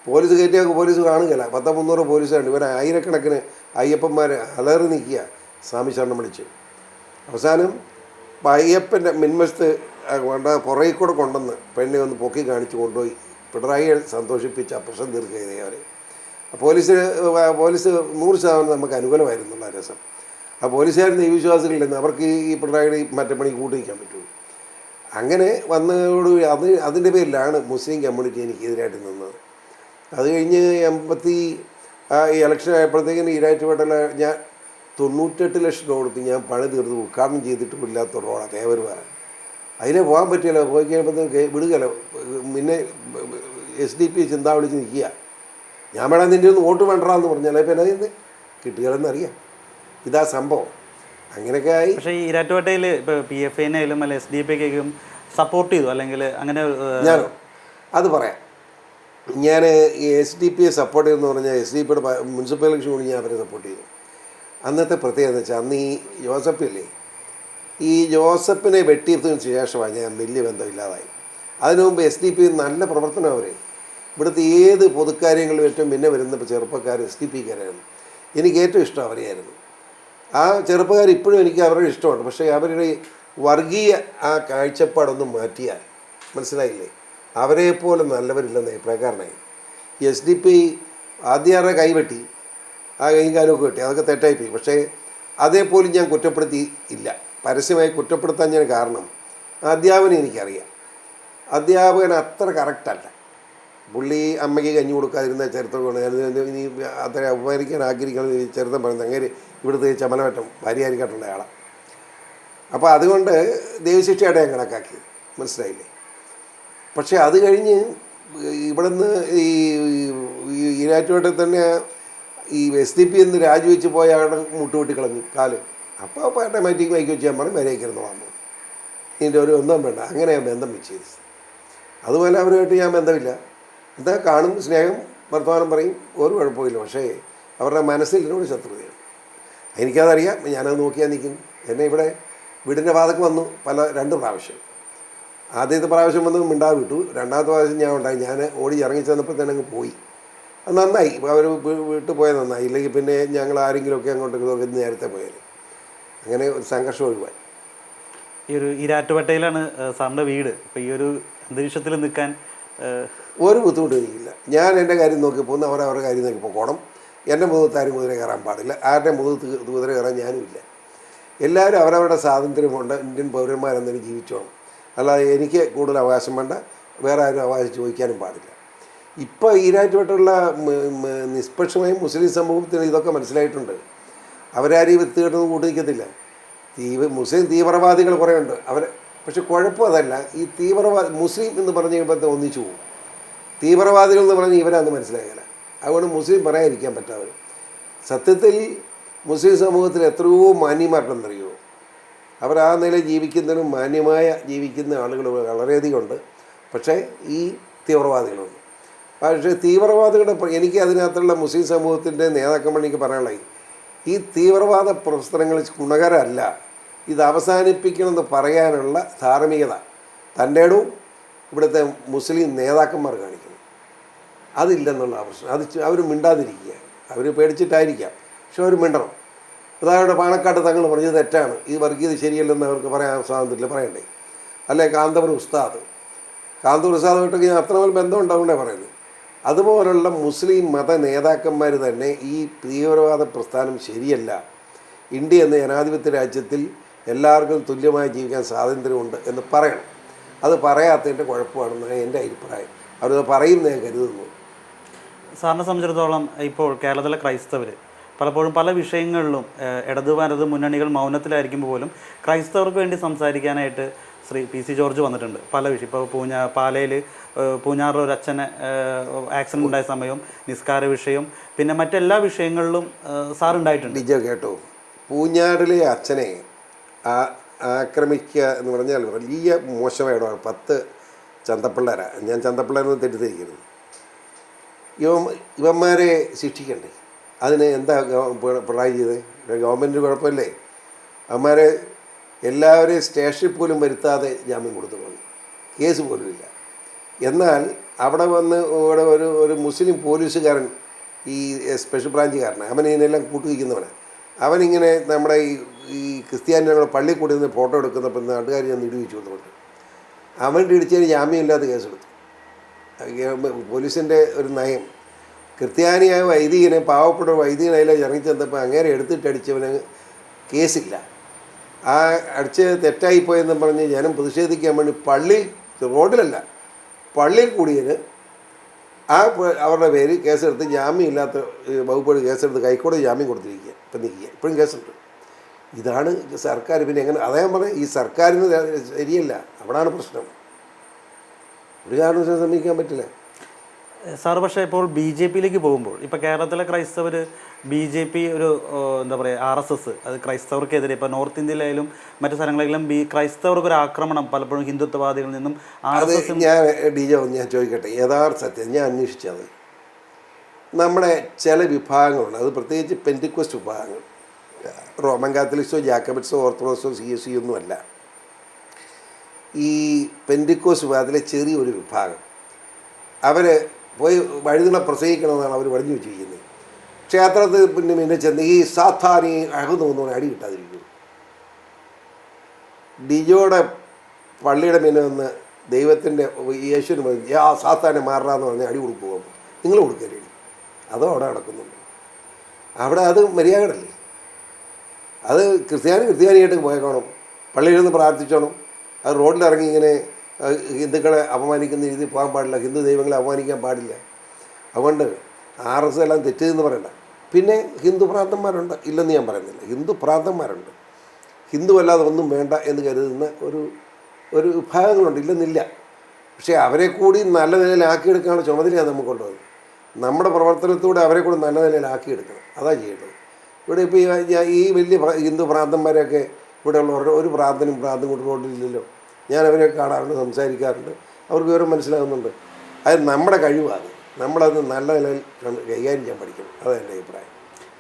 പോലീസ് കയറ്റിയാൽ പോലീസ് കാണുകയില്ല. 300 പോലീസുണ്ട്. ഇവരെ ആയിരക്കണക്കിന് അയ്യപ്പന്മാർ അലറി നിൽക്കുക സ്വാമി ശരണം വിളിച്ച്. അവസാനം അയ്യപ്പൻ്റെ മിൻവശത്ത് പുറകെ കൂടെ കൊണ്ടുവന്ന് പെണ്ണെ ഒന്ന് പൊക്കി കാണിച്ച് കൊണ്ടുപോയി പിണറായിയെ സന്തോഷിപ്പിച്ച് ആ പ്രശ്നം തീർക്കുക അവർ. പോലീസ് 100% നമുക്ക് അനുകൂലമായിരുന്നുള്ള രസം. ആ പോലീസുകാരുടെ ഈ വിശ്വാസികളില്ലെന്ന് അവർക്ക് ഈ പിണറായിയുടെ മറ്റേ പണി കൂട്ടിക്കാൻ പറ്റുള്ളൂ. അങ്ങനെ വന്നതോട് അതിൻ്റെ പേരിലാണ് മുസ്ലിം കമ്മ്യൂണിറ്റി എനിക്ക് എതിരായിട്ട് നിന്നത്. അത് കഴിഞ്ഞ് 80 ഈ ഇലക്ഷൻ ആയപ്പോഴത്തേക്കിന് ഈരാറ്റുപേട്ടയിൽ ഞാൻ 98 ലക്ഷം രൂപ കൊടുത്ത് ഞാൻ പണി തീർത്ത് ഉദ്ഘാടനം ചെയ്തിട്ടും ഇല്ലാത്ത റോഡാണ് തേവരുപാറ. അതിലെ പോകാൻ പറ്റില്ല. പോയി കഴിയുമ്പോഴത്തേക്ക് വിടുകയല്ല. പിന്നെ SDP ചിന്ത വിളിച്ച് നിൽക്കുക. ഞാൻ വേണം നിൻ്റെ ഒന്ന് വോട്ട് വേണ്ടെന്ന് പറഞ്ഞാൽ പിന്നെ അതിന് കിട്ടുകയെന്നറിയാം. ഇതാ സംഭവം. അങ്ങനെയൊക്കെ ആയി. പക്ഷേ ഈ ഈരാറ്റുപേട്ടയിൽ ഇപ്പോൾ PFIനായാലും അല്ല SDP സപ്പോർട്ട് ചെയ്തു അല്ലെങ്കിൽ അങ്ങനെ ഞാനോ അത് പറയാം. ഞാൻ ഈ SDP സപ്പോർട്ട് ചെയ്തെന്ന് പറഞ്ഞാൽ SDP മുനിസിപ്പൽ ഇലക്ഷൻ കൂടി ഞാൻ അവരെ സപ്പോർട്ട് ചെയ്തു. അന്നത്തെ പ്രത്യേകത എന്ന് വെച്ചാൽ അന്ന് ഈ ജോസഫില്ലേ, ഈ ജോസഫിനെ വെട്ടിയതിന് ശേഷമാണ് ഞാൻ വലിയ ബന്ധമില്ലാതായി. അതിനു മുമ്പ് SDP നല്ല പ്രവർത്തനം അവർ. ഇവിടുത്തെ ഏത് പൊതുക്കാര്യങ്ങളും ഏറ്റവും പിന്നെ വരുന്ന ചെറുപ്പക്കാർ SDP-ക്കാരായിരുന്നു. എനിക്ക് ഏറ്റവും ഇഷ്ടം അവരെയായിരുന്നു. ആ ചെറുപ്പക്കാർ ഇപ്പോഴും എനിക്ക് അവരുടെ ഇഷ്ടമുണ്ട്. പക്ഷേ അവരുടെ വർഗീയ ആ കാഴ്ചപ്പാടൊന്നും മാറ്റിയാൽ മനസ്സിലായില്ലേ, അവരെപ്പോലെ നല്ലവരില്ലെന്ന് അഭിപ്രായക്കാരനായി. SDP ആദ്യമാരുടെ കൈവെട്ടി, ആ കൈയും കാലമൊക്കെ വെട്ടി, അതൊക്കെ തെറ്റായിപ്പോയി. പക്ഷേ അതേപോലും ഞാൻ കുറ്റപ്പെടുത്തി ഇല്ല. പരസ്യമായി കുറ്റപ്പെടുത്താൻ ഞാൻ കാരണം അധ്യാപനം എനിക്കറിയാം. അധ്യാപകൻ അത്ര കറക്റ്റല്ല. പുള്ളി അമ്മയ്ക്ക് കഞ്ഞി കൊടുക്കാതിരുന്ന ചരിത്രമാണ്. ഇനി അത്ര അപമാനിക്കാൻ ആഗ്രഹിക്കുന്ന ചരിത്രം പറയുന്നത് അങ്ങനെ ഇവിടുത്തെ ചമലമറ്റം ഭാര്യയായിരിക്കട്ടുള്ള ആളാണ്. അപ്പോൾ അതുകൊണ്ട് ദൈവശിക്ഷയായിട്ട് ഞാൻ കണക്കാക്കിയത്, മനസ്സിലായില്ലേ. പക്ഷേ അത് കഴിഞ്ഞ് ഇവിടുന്ന് ഈ ഈരാറ്റുപേട്ടയിൽ തന്നെ ഈ SDP എന്ന് രാജിവെച്ച് പോയ ആളുടെ മുട്ടുവെട്ടി കളഞ്ഞു കാല്. അപ്പോൾ ഓട്ടോമാറ്റിക് മൈക്ക് വെച്ച് ഞാൻ പറഞ്ഞു വരേക്കിരുന്നോളാം, ഇതിൻ്റെ ഒരു ഒന്നും വേണ്ട. അങ്ങനെ ഞാൻ ബന്ധം വെച്ചത്. അതുപോലെ അവരുമായിട്ട് ഞാൻ ബന്ധമില്ല. എന്താ കാണും, സ്നേഹം, വർത്തമാനം പറയും, ഒരു കുഴപ്പമില്ല. പക്ഷേ അവരുടെ മനസ്സിൽ എന്നോട് ശത്രുതയാണ്. എനിക്കതറിയാം. ഞാനത് നോക്കിയാൽ നിൽക്കുന്നു. എന്നെ ഇവിടെ വീടിൻ്റെ വാതക്ക് വന്നു 2 പ്രാവശ്യം. ആദ്യത്തെ പ്രാവശ്യം വന്ന് മിണ്ടാതെ വിട്ടു. 2ാമത്തെ പ്രാവശ്യം ഞാൻ ഉണ്ടായി. ഞാൻ ഓടി ഇറങ്ങി ചെന്നപ്പോൾ തന്നെ അങ്ങ് പോയി. അത് നന്നായി. അവർ വീട്ടിൽ പോയത് നന്നായി. ഇല്ലെങ്കിൽ പിന്നെ ഞങ്ങൾ ആരെങ്കിലുമൊക്കെ അങ്ങോട്ടൊക്കെ നേരത്തെ പോയാൽ അങ്ങനെ ഒരു സംഘർഷം ഒഴിവായി. ഈ ഒരു ഈരാറ്റുപേട്ടയിലാണ് സാറിൻ്റെ വീട്. അപ്പോൾ ഈ ഒരു അന്തരീക്ഷത്തിൽ നിൽക്കാൻ ഒരു ബുദ്ധിമുട്ടും എനിക്കില്ല. ഞാൻ എൻ്റെ കാര്യം നോക്കി പോകുന്നു, അവരവരുടെ കാര്യം നോക്കി പോകണം. എൻ്റെ മുഖത്ത് ആരും കുതിര കയറാൻ പാടില്ല. ആരുടെ മുഖത്ത് കുതിര കയറാൻ ഞാനുമില്ല. എല്ലാവരും അവരവരുടെ സ്വാതന്ത്ര്യമുണ്ട്. ഇന്ത്യൻ പൗരന്മാരെന്തെങ്കിലും ജീവിച്ചോണം. അല്ലാതെ എനിക്ക് കൂടുതൽ അവകാശം വേണ്ട, വേറെ ആരും അവകാശം ചോദിക്കാനും പാടില്ല. ഇപ്പോൾ ഈരാറ്റുപേട്ടുള്ള നിഷ്പക്ഷമായും മുസ്ലിം സമൂഹത്തിന് ഇതൊക്കെ മനസ്സിലായിട്ടുണ്ട്. അവരാരും വൃത്തികെട്ടൊന്നും കൂട്ടിനിൽക്കത്തില്ല. മുസ്ലിം തീവ്രവാദികൾ കുറേ ഉണ്ട്. പക്ഷെ കുഴപ്പം അതല്ല. ഈ മുസ്ലിം എന്ന് പറഞ്ഞു കഴിയുമ്പോഴത്തെ ഒന്നിച്ചു പോകും. തീവ്രവാദികൾ എന്ന് പറഞ്ഞ് ഇവരാന്ന് മനസ്സിലാകില്ല. അതുകൊണ്ട് മുസ്ലിം പറയാതിരിക്കാൻ പറ്റാതെ. സത്യത്തിൽ മുസ്ലിം സമൂഹത്തിൽ എത്രയോ മാന്യന്മാരുണ്ടെന്നറിയുമോ. അവർ ആ നിലയിൽ ജീവിക്കുന്നതിനും മാന്യമായ ജീവിക്കുന്ന ആളുകൾ വളരെയധികം ഉണ്ട്. പക്ഷേ ഈ തീവ്രവാദികളുണ്ട്. പക്ഷേ തീവ്രവാദികളുടെ എനിക്ക് അതിനകത്തുള്ള മുസ്ലിം സമൂഹത്തിൻ്റെ നേതാക്കന്മാർക്ക് പറയാനുള്ളത്, ഈ തീവ്രവാദ പ്രവർത്തനങ്ങൾ ഗുണകരമല്ല. ഇത് അവസാനിപ്പിക്കണമെന്ന് പറയാനുള്ള ധാർമ്മികത തൻ്റെ ഇടവും ഇവിടുത്തെ മുസ്ലിം നേതാക്കന്മാർ കാണിക്കണം. അതില്ലെന്നുള്ള പ്രശ്നം. അവർ മിണ്ടാതിരിക്കുക. അവർ പേടിച്ചിട്ടായിരിക്കാം. പക്ഷെ അവർ മിണ്ടണം. ഉദാഹരണം പാണക്കാട് തങ്ങൾ പറഞ്ഞത് തെറ്റാണ്, ഈ വർഗീയത ശരിയല്ലെന്ന് അവർക്ക് പറയാൻ സ്വാതന്ത്ര്യമില്ല, പറയണ്ടേ. അല്ലെ കാന്തപുരം ഉസ്താദായിട്ടൊക്കെ അത്രമേൽ ബന്ധമുണ്ടാവുകൊണ്ടേ പറയുന്നത്. അതുപോലുള്ള മുസ്ലിം മത നേതാക്കന്മാർ തന്നെ ഈ തീവ്രവാദ പ്രസ്ഥാനം ശരിയല്ല, ഇന്ത്യ എന്ന ജനാധിപത്യ രാജ്യത്തിൽ എല്ലാവർക്കും തുല്യമായി ജീവിക്കാൻ സ്വാതന്ത്ര്യമുണ്ട് എന്ന് പറയണം. അത് പറയാത്തതിൻ്റെ കുഴപ്പമാണെന്നാണ് എൻ്റെ അഭിപ്രായം. അവരത് പറയുന്ന ഞാൻ കരുതുന്നു. സാറിനെ സംബന്ധിച്ചിടത്തോളം ഇപ്പോൾ കേരളത്തിലെ ക്രൈസ്തവർ പലപ്പോഴും പല വിഷയങ്ങളിലും ഇടത് വലത് മുന്നണികൾ മൗനത്തിലായിരിക്കുമ്പോൾ പോലും ക്രൈസ്തവർക്ക് വേണ്ടി സംസാരിക്കാനായിട്ട് ശ്രീ PC ജോർജ് വന്നിട്ടുണ്ട്. പല വിഷയം ഇപ്പോൾ പാലയിൽ പൂഞ്ഞാറിൽ ഒരു അച്ഛന് ആക്സിഡൻ്റ് ഉണ്ടായ സമയവും നിസ്കാര വിഷയം പിന്നെ മറ്റെല്ലാ വിഷയങ്ങളിലും സാറുണ്ടായിട്ടുണ്ട്. ഡിജോ കേട്ടോ, പൂഞ്ഞാറിലെ അച്ഛനെ ആക്രമിക്കുക എന്ന് പറഞ്ഞാൽ വലിയ മോശമായ ഇടമാണ്. 10 ചന്തപ്പിള്ളേരാണ്. ഞാൻ ചന്തപ്പിള്ളേരെന്ന് തെറ്റിദ്ധരിക്കരുത്. ഇവന്മാരെ ശിക്ഷിക്കണ്ടേ? അതിന് എന്താ പിണറായി ചെയ്തത്? ഗവൺമെൻറ് കുഴപ്പമില്ലേ? അവന്മാരെ എല്ലാവരെയും സ്റ്റേഷനിൽ പോലും വരുത്താതെ ജാമ്യം കൊടുത്തു പോകുന്നു, കേസ് പോലുമില്ല. എന്നാൽ അവിടെ വന്ന് ഇവിടെ ഒരു മുസ്ലിം പോലീസുകാരൻ, ഈ സ്പെഷ്യൽ ബ്രാഞ്ചുകാരൻ, അവൻ ഇതിനെല്ലാം കൂട്ടുവയ്ക്കുന്നവനാണ്. അവനിങ്ങനെ നമ്മുടെ ഈ ക്രിസ്ത്യാനികളുടെ പള്ളിയിൽ കൂടി നിന്ന് ഫോട്ടോ എടുക്കുന്നപ്പോൾ നാട്ടുകാർ ഞാൻ ഇടിവിച്ചു കൊടുത്തുകൊണ്ട് അവൻ്റെ ഇടിച്ചതിന് ജാമ്യമില്ലാത്ത കേസെടുത്തു. പോലീസിൻ്റെ ഒരു നയം, ക്രിസ്ത്യാനിയായ വൈദികനെ, പാവപ്പെട്ട വൈദികനായാലും ഇറങ്ങി ചെന്നപ്പോൾ അങ്ങേരെ എടുത്തിട്ട് അടിച്ചവന് കേസില്ല. ആ അടിച്ച് തെറ്റായിപ്പോയെന്ന് പറഞ്ഞ് ജനം പ്രതിഷേധിക്കാൻ വേണ്ടി പള്ളിയിൽ, റോഡിലല്ല പള്ളിയിൽ കൂടിയതിന് അവരുടെ പേര് കേസെടുത്ത് ജാമ്യമില്ലാത്ത വകുപ്പോട് കേസെടുത്ത് ഹൈക്കോടതി ജാമ്യം കൊടുത്തിരിക്കുക. ഇപ്പം നിൽക്കുക, ഇപ്പോഴും കേസുണ്ട്. ഇതാണ് സർക്കാർ. പിന്നെ എങ്ങനെ അതേ പറഞ്ഞാൽ ഈ സർക്കാരിന് ശരിയല്ല, അവിടാണ് പ്രശ്നം. ഒരു കാരണവശാലും സമ്മതിക്കാൻ പറ്റില്ല സാർ. പക്ഷേ ഇപ്പോൾ ബി ജെ പിയിലേക്ക് പോകുമ്പോൾ ഇപ്പോൾ കേരളത്തിലെ ക്രൈസ്തവർ BJP ഒരു എന്താ പറയുക RSS അത് ക്രൈസ്തവർക്കെതിരെ ഇപ്പോൾ നോർത്ത് ഇന്ത്യയിലായാലും മറ്റു സ്ഥലങ്ങളിലും ക്രൈസ്തവർക്കൊരു ആക്രമണം പലപ്പോഴും ഹിന്ദുത്വവാദികളിൽ നിന്നും RSS. ഞാൻ ചോദിക്കട്ടെ, യഥാർത്ഥ സത്യം ഞാൻ അന്വേഷിച്ചത്, നമ്മുടെ ചില വിഭാഗങ്ങളുണ്ട്, അത് പ്രത്യേകിച്ച് പെന്തിക്കോസ്റ്റ് വിഭാഗങ്ങൾ, റോമൻ കാത്തലിക്സോ ജാക്കബറ്റ്സോ ഓർത്തഡോക്സോ CSE ഒന്നുമല്ല. ഈ പെന്തിക്കോസ്റ്റ് വിഭാഗത്തിലെ ചെറിയൊരു വിഭാഗം അവർ പോയി വഴുതിണ പ്രസംഗിക്കണമെന്നാണ് അവർ പറഞ്ഞു വെച്ചിരിക്കുന്നത്. ക്ഷേത്രത്തിൽ പിന്നെ ചെന്ന് ഈ സാത്താനി അഹന്ന് വന്നുകൊണ്ട് അടി കിട്ടാതിരിക്കും. ഡിജോയുടെ പള്ളിയുടെ മീനെ വന്ന് ദൈവത്തിൻ്റെ യേശുവിന് സാത്താനെ മാറാന്ന് പറഞ്ഞ് അടി കൊടുക്കുമോ? നിങ്ങൾ കൊടുക്കരുത്. അതോ അവിടെ നടക്കുന്നുണ്ട്. അവിടെ അത് മര്യാദകളല്ലേ? അത് ക്രിസ്ത്യാനിയായിട്ട് പോയേക്കണം, പള്ളിയിൽ നിന്ന് പ്രാർത്ഥിച്ചോണം. അത് റോഡിലിറങ്ങി ഇങ്ങനെ ഹിന്ദുക്കളെ അപമാനിക്കുന്ന രീതിയിൽ പോകാൻ പാടില്ല, ഹിന്ദു ദൈവങ്ങളെ അപമാനിക്കാൻ പാടില്ല. അതുകൊണ്ട് RSS എല്ലാം തെറ്റെന്ന് പറയണ്ട. പിന്നെ ഹിന്ദു പ്രാന്തന്മാരുണ്ട്, ഇല്ലെന്ന് ഞാൻ പറയുന്നില്ല, ഹിന്ദു പ്രാന്തന്മാരുണ്ട്, ഹിന്ദു അല്ലാതെ ഒന്നും വേണ്ട എന്ന് കരുതുന്ന ഒരു വിഭാഗങ്ങളുണ്ട്, ഇല്ലെന്നില്ല. പക്ഷേ അവരെ കൂടി നല്ല നിലയിലാക്കിയെടുക്കാനുള്ള ചുമതലയാണ് നമുക്കുള്ളത്. നമ്മുടെ പ്രവർത്തനത്തോടെ അവരെ കൂടി നല്ല നിലയിലാക്കിയെടുക്കണം, അതാണ് ചെയ്യേണ്ടത്. ഇവിടെ ഇപ്പോൾ ഈ വലിയ ഹിന്ദു പ്രാന്തന്മാരെയൊക്കെ ഇവിടെയുള്ള ഒരു പ്രാന്തനും കൊണ്ട് റോഡിലില്ലല്ലോ. ഞാൻ അവരെ കാണാറുണ്ട്, സംസാരിക്കാറുണ്ട്, അവർക്ക് വിവരം മനസ്സിലാകുന്നുണ്ട്. അത് നമ്മുടെ കഴിവാണ്, നമ്മളത് നല്ല നിലയിൽ കൈകാര്യം ചെയ്യാൻ പഠിക്കണം. അതാണ് എൻ്റെ അഭിപ്രായം.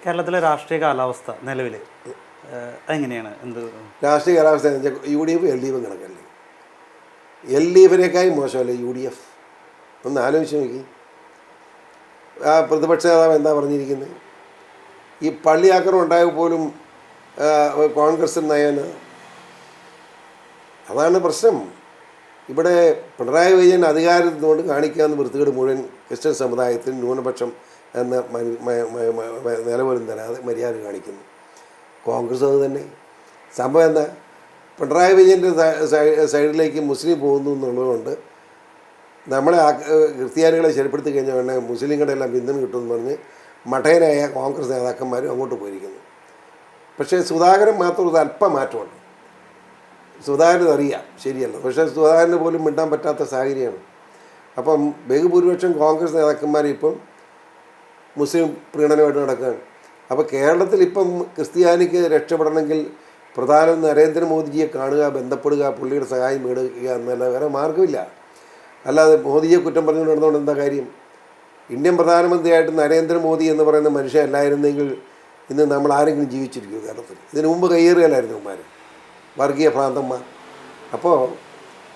കേരളത്തിലെ രാഷ്ട്രീയ കാലാവസ്ഥ നിലവിൽ എങ്ങനെയാണ്? എന്ത് രാഷ്ട്രീയ കാലാവസ്ഥ എന്ന് വെച്ചാൽ UDF LDF കണക്കല്ലേ? LDFിനേക്കാളും മോശമല്ലേ UDF? ഒന്ന് ആലോചിച്ച് നോക്കി. ആ പ്രതിപക്ഷ നേതാവ് എന്താ പറഞ്ഞിരിക്കുന്നത്? ഈ പള്ളി ആക്രമണം ഉണ്ടായ പോലും കോൺഗ്രസ് നയന്. അതാണ് പ്രശ്നം. ഇവിടെ പിണറായി വിജയൻ അധികാരത്തിനോട് കാണിക്കാവുന്ന വൃത്തികേട് മുഴുവൻ ക്രിസ്ത്യൻ സമുദായത്തിന് ന്യൂനപക്ഷം എന്ന നിലപോലും തരാതെ മര്യാദ കാണിക്കുന്നു. കോൺഗ്രസ് അത് തന്നെ. സംഭവം എന്താ? പിണറായി വിജയൻ്റെ സൈഡിലേക്ക് മുസ്ലിം പോകുന്നു എന്നുള്ളതുകൊണ്ട് നമ്മളെ ക്രിസ്ത്യാനികളെ ശരിപ്പെടുത്തി കഴിഞ്ഞാൽ വേണേ മുസ്ലിങ്ങളുടെ എല്ലാം പിന്തുണ കിട്ടുമെന്ന് പറഞ്ഞ് മഠയനായ കോൺഗ്രസ് നേതാക്കന്മാരും അങ്ങോട്ട് പോയിരിക്കുന്നു. പക്ഷേ സുധാകരൻ മാത്രം ഒരു അല്പം മാറ്റമുണ്ട്. സുധാകരൻ അറിയാം ശരിയല്ല, പക്ഷേ സുധാകരന് പോലും മിണ്ടാൻ പറ്റാത്ത സാഹചര്യമാണ്. അപ്പം ബഹുഭൂരിപക്ഷം കോൺഗ്രസ് നേതാക്കന്മാർ ഇപ്പം മുസ്ലിം പ്രീണനമായിട്ട് നടക്കുകയാണ്. അപ്പോൾ കേരളത്തിൽ ഇപ്പം ക്രിസ്ത്യാനിക്ക് രക്ഷപ്പെടണമെങ്കിൽ പ്രധാനം നരേന്ദ്രമോദിജിയെ കാണുക, ബന്ധപ്പെടുക, പുള്ളിയുടെ സഹായം മേടുക എന്നല്ല, വേറെ മാർഗമില്ല. അല്ലാതെ മോദിയെ കുറ്റം പറഞ്ഞുകൊണ്ട് നടന്നുകൊണ്ട് എന്താ കാര്യം? ഇന്ത്യൻ പ്രധാനമന്ത്രിയായിട്ട് നരേന്ദ്രമോദി എന്ന് പറയുന്ന മനുഷ്യൻ അല്ലായിരുന്നെങ്കിൽ ഇന്ന് നമ്മൾ ആരെങ്കിലും ജീവിച്ചിരിക്കുമോ കേരളത്തിൽ? ഇതിനു മുമ്പ് കയ്യേറുകയല്ലായിരുന്നു അവന്മാർ, വർഗീയ ഭ്രാന്തന്മാർ. അപ്പോൾ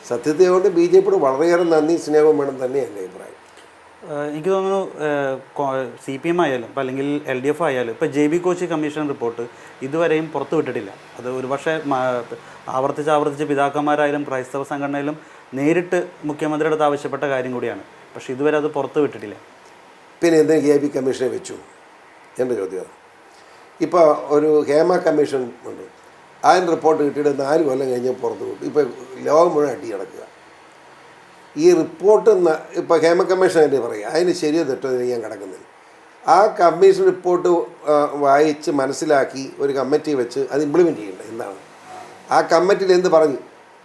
സത്യത്തെ കൊണ്ട് BJPയോട് വളരെയേറെ നന്ദി സ്നേഹവും വേണം തന്നെ എൻ്റെ അഭിപ്രായം. എനിക്ക് തോന്നുന്നു CPM ആയാലും ഇപ്പം അല്ലെങ്കിൽ LDF ആയാലും ഇപ്പോൾ JB കോച്ചി കമ്മീഷൻ റിപ്പോർട്ട് ഇതുവരെയും പുറത്തു വിട്ടിട്ടില്ല. അത് ഒരുപക്ഷെ ആവർത്തിച്ച് പിതാക്കന്മാരായാലും ക്രൈസ്തവ സംഘടനയിലും നേരിട്ട് മുഖ്യമന്ത്രിയുടെ അടുത്ത് ആവശ്യപ്പെട്ട കാര്യം കൂടിയാണ്. പക്ഷേ ഇതുവരെ അത് പുറത്തു വിട്ടിട്ടില്ല. പിന്നെ എന്തിനാ JB കമ്മീഷനെ വെച്ചു? എൻ്റെ ചോദ്യം. ഇപ്പോൾ ഒരു ഹേമ കമ്മീഷൻ ഉണ്ട്, അതിന് റിപ്പോർട്ട് കിട്ടിയിട്ട് 4 കൊല്ലം കഴിഞ്ഞ് പുറത്ത് വിട്ടു. ഇപ്പോൾ ലോകം മുഴുവൻ അടി കിടക്കുക. ഈ റിപ്പോർട്ട് ഇപ്പോൾ ഹേമ കമ്മീഷൻ തന്നെ പറയുക, അതിന് ശരിയോ തെറ്റോ ഞാൻ കിടക്കുന്നില്ല. ആ കമ്മീഷൻ റിപ്പോർട്ട് വായിച്ച് മനസ്സിലാക്കി ഒരു കമ്മിറ്റി വെച്ച് അത് ഇംപ്ലിമെൻറ്റ് ചെയ്യേണ്ടത്. എന്താണ് ആ കമ്മിറ്റിയിൽ എന്ത് പറഞ്ഞു?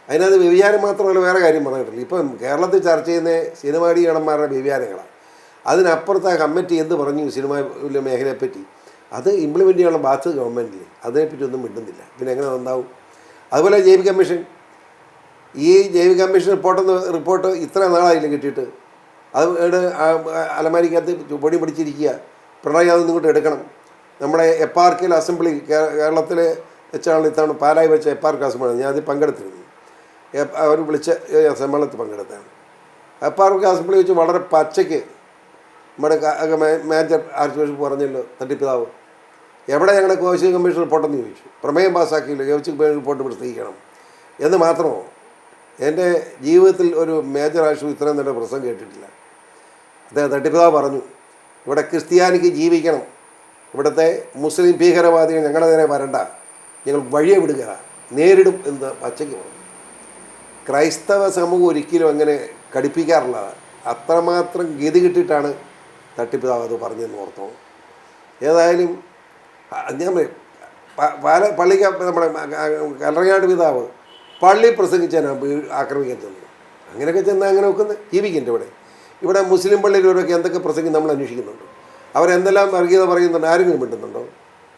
അതിനകത്ത് വ്യഭിചാരം മാത്രമല്ല വേറെ കാര്യം പറഞ്ഞിട്ടില്ല. ഇപ്പം കേരളത്തിൽ ചർച്ച ചെയ്യുന്ന സിനിമാടി നടന്മാരുടെ വ്യഭിചാരങ്ങളാണ്. അതിനപ്പുറത്ത് ആ കമ്മിറ്റി എന്ത് പറഞ്ഞു സിനിമ മേഖലയെപ്പറ്റി? അത് ഇംപ്ലിമെൻറ്റ് ചെയ്യാനുള്ള ബാധ്യത ഗവൺമെൻറ്റിൽ, അതിനെപ്പറ്റി ഒന്നും മിണ്ടുന്നില്ല. പിന്നെ എങ്ങനെ നന്നാവും? അതുപോലെ JB കമ്മീഷൻ, ഈ JB കമ്മീഷൻ റിപ്പോർട്ട് ഇത്ര നാളായില്ല കിട്ടിയിട്ട്. അത് അലമാരിക്കകത്ത് പൊടി പിടിച്ചിരിക്കുക. പിണറായി അത് ഇങ്ങോട്ട് എടുക്കണം. നമ്മുടെ എപ്പാർക്കിൽ അസംബ്ലി കേരളത്തിൽ വെച്ചാണ് ഇത്തവണ പാലായി വെച്ച എപ്പാർക്ക് അസംബ്ലി, ഞാൻ അതിൽ പങ്കെടുത്തിരുന്നു. അവർ വിളിച്ച സമ്മേളനത്തിൽ പങ്കെടുത്താണ്. എപ്പാർക്ക് അസംബ്ലി വെച്ച് വളരെ പച്ചയ്ക്ക് നമ്മുടെ മേജർ ആർച്ച് ബിഷപ്പ് പറഞ്ഞല്ലോ, തട്ടിപ്പിതാവ് എവിടെ ഞങ്ങളുടെ കോശി കമ്മീഷൻ റിപ്പോർട്ടെന്ന് ചോദിച്ചു. പ്രമേയം പാസ്സാക്കിയില്ല, കോശി കമ്മീഷൻ റിപ്പോർട്ട് പ്രസിദ്ധീകരിക്കണം എന്ന് മാത്രമോ. എൻ്റെ ജീവിതത്തിൽ ഒരു മേജർ ആശുപത്രി ഇത്രയും നല്ല പ്രസംഗം കേട്ടിട്ടില്ല. അദ്ദേഹം തട്ടിപ്പിതാവ് പറഞ്ഞു, ഇവിടെ ക്രിസ്ത്യാനിക്ക് ജീവിക്കണം, ഇവിടുത്തെ മുസ്ലിം ഭീകരവാദികൾ ഞങ്ങളുടെ നേരെ വരണ്ട, ഞങ്ങൾ വഴിയെ വിടുക, നേരിടും എന്ന് പച്ചയ്ക്ക് പറഞ്ഞു. ക്രൈസ്തവ സമൂഹം ഒരിക്കലും അങ്ങനെ കടിപ്പിക്കാറുള്ളതാണ്. അത്രമാത്രം ഗതി കിട്ടിയിട്ടാണ് തട്ടിപ്പിതാവ് അത് പറഞ്ഞെന്ന് ഓർത്തോ. ഏതായാലും ഞാൻ പള്ളിക്ക് നമ്മുടെ കല്ലറങ്ങാട് പിതാവ് പള്ളി പ്രസംഗിച്ചാണ് ആക്രമിക്കാൻ ചെന്നത്. അങ്ങനെയൊക്കെ ചെന്നാൽ അങ്ങനെ വെക്കുന്നത് ജീവിക്കുന്നുണ്ട്. ഇവിടെ മുസ്ലിം പള്ളിയിലൊക്കെ എന്തൊക്കെ പ്രസംഗം നമ്മൾ അന്വേഷിക്കുന്നുണ്ട്. അവരെന്തെല്ലാം വർഗീയത പറയുന്നുണ്ട്, ആരെങ്കിലും മിണ്ടുന്നുണ്ടോ?